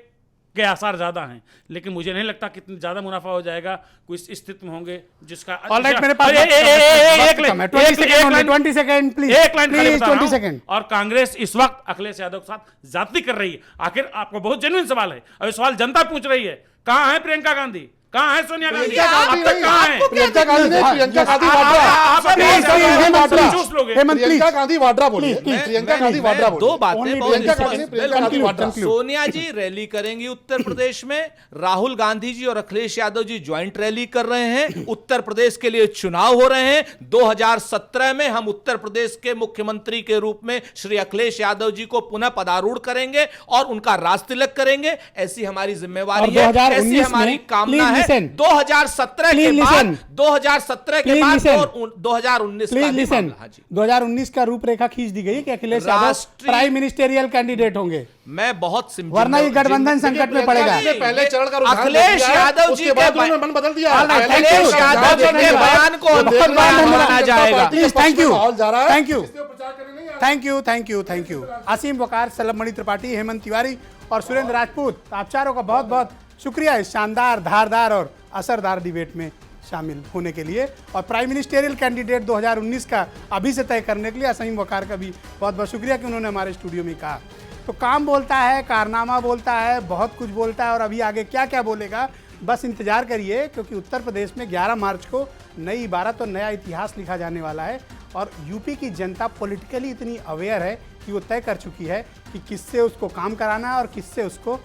F: के आसार ज्यादा हैं, लेकिन मुझे नहीं लगता कितनी ज्यादा मुनाफा हो जाएगा। कोई इस स्थिति में होंगे जिसका
A: ऑलराइट, मेरे पास
F: एक लाइन
A: ट्वेंटी सेकेंड प्लीज,
F: एक लाइन खाली
A: प्लीज
F: बता रहा
A: 20
F: हूं।
A: सेकेंड।
F: और कांग्रेस इस वक्त अखिलेश यादव के साथ जाति कर रही है। आखिर आपको बहुत जेन्युइन सवाल है और ये सवाल जनता पूछ रही है, कहां है प्रियंका गांधी, कहां है सोनिया गांधी,
E: प्रियंका
F: अब
E: गांधी
F: तक
E: नहीं,
F: कहां है?
E: प्रियंका गांधी नहीं, प्रियंका गांधी वाड्रा।
F: आप चूस लोगे।
A: हेमंत प्लीज,
E: प्रियंका गांधी वाड्रा बोलिए।
A: प्लीज,
E: प्रियंका गांधी वाड्रा बोलिए।
G: दो बातें
A: Only
G: बहुत
E: प्रियंका
A: Conclude,
E: गांधी, प्रियंका गांधी वाड्रा।
A: conclude.
G: सोनिया जी रैली करेंगी उत्तर प्रदेश में, राहुल गांधी जी और अखिलेश यादव जी ज्वाइंट रैली कर रहे हैं। उत्तर प्रदेश के लिए चुनाव हो रहे हैं। 2017 में हम उत्तर प्रदेश के मुख्यमंत्री के रूप में श्री अखिलेश यादव जी को पुनः पदारूढ़ करेंगे और उनका राज तिलक करेंगे। ऐसी हमारी जिम्मेवारी
A: और
G: है,
A: 2019
G: ऐसी हमारी
A: में,
G: कामना
A: please
G: है।
A: listen.
G: 2017 के
A: Please
G: बाद
A: listen.
G: 2017 के
A: Please
G: बाद
A: listen.
G: और 2019 का
A: प्लीज
G: भी
A: लिसन।
G: मामला। हाँ जी,
A: 2019 का रूपरेखा खींच दी गई है कि अखिलेश यादव
G: राष्ट्रीय-
A: प्राइम मिनिस्टेरियल कैंडिडेट होंगे,
G: मैं बहुत
A: वरना ये गठबंधन संकट में पड़ेगा।
E: ने पहले चरण का रुझान
G: अखिलेश
E: देख लिया है,
G: यादव जी
E: उसके
G: के
E: बाद
G: बयान-
E: उन्होंने मन बदल दिया।
A: All right, thank
G: Akhilesh
A: you.
G: Yadav ji के बयान को
E: जो
G: बहुत बयान माना जाएगा।
A: प्लीज, थैंक यू,
E: माहौल जा रहा है,
A: थैंक यू,
E: इसलिए प्रचार करने नहीं आ रहे।
A: Thank you, thank you, thank you. Aseem Waqar, Salmani Tripathi, Hemant Tiwari और सुरेंद्र राजपूत, आप चारों का बहुत बहुत शुक्रिया इस शानदार, धारदार और असरदार डिबेट में शामिल होने के लिए। और प्राइम मिनिस्टेरियल कैंडिडेट 2019 का अभी से तय करने के लिए असीम वकार का भी बहुत बहुत शुक्रिया कि उन्होंने हमारे स्टूडियो में कहा। तो काम बोलता है, कारनामा बोलता है, बहुत कुछ बोलता है और अभी आगे क्या क्या बोलेगा बस इंतजार करिए, क्योंकि उत्तर प्रदेश में 11 मार्च को नई इबारत और नया इतिहास लिखा जाने वाला है। और यूपी की जनता पॉलिटिकली इतनी अवेयर है कि वो तय कर चुकी है कि किससे उसको काम कराना है और किससे उसको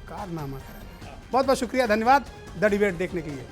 A: कारनामा कराना है। बहुत बहुत शुक्रिया, धन्यवाद द डिबेट देखने के लिए।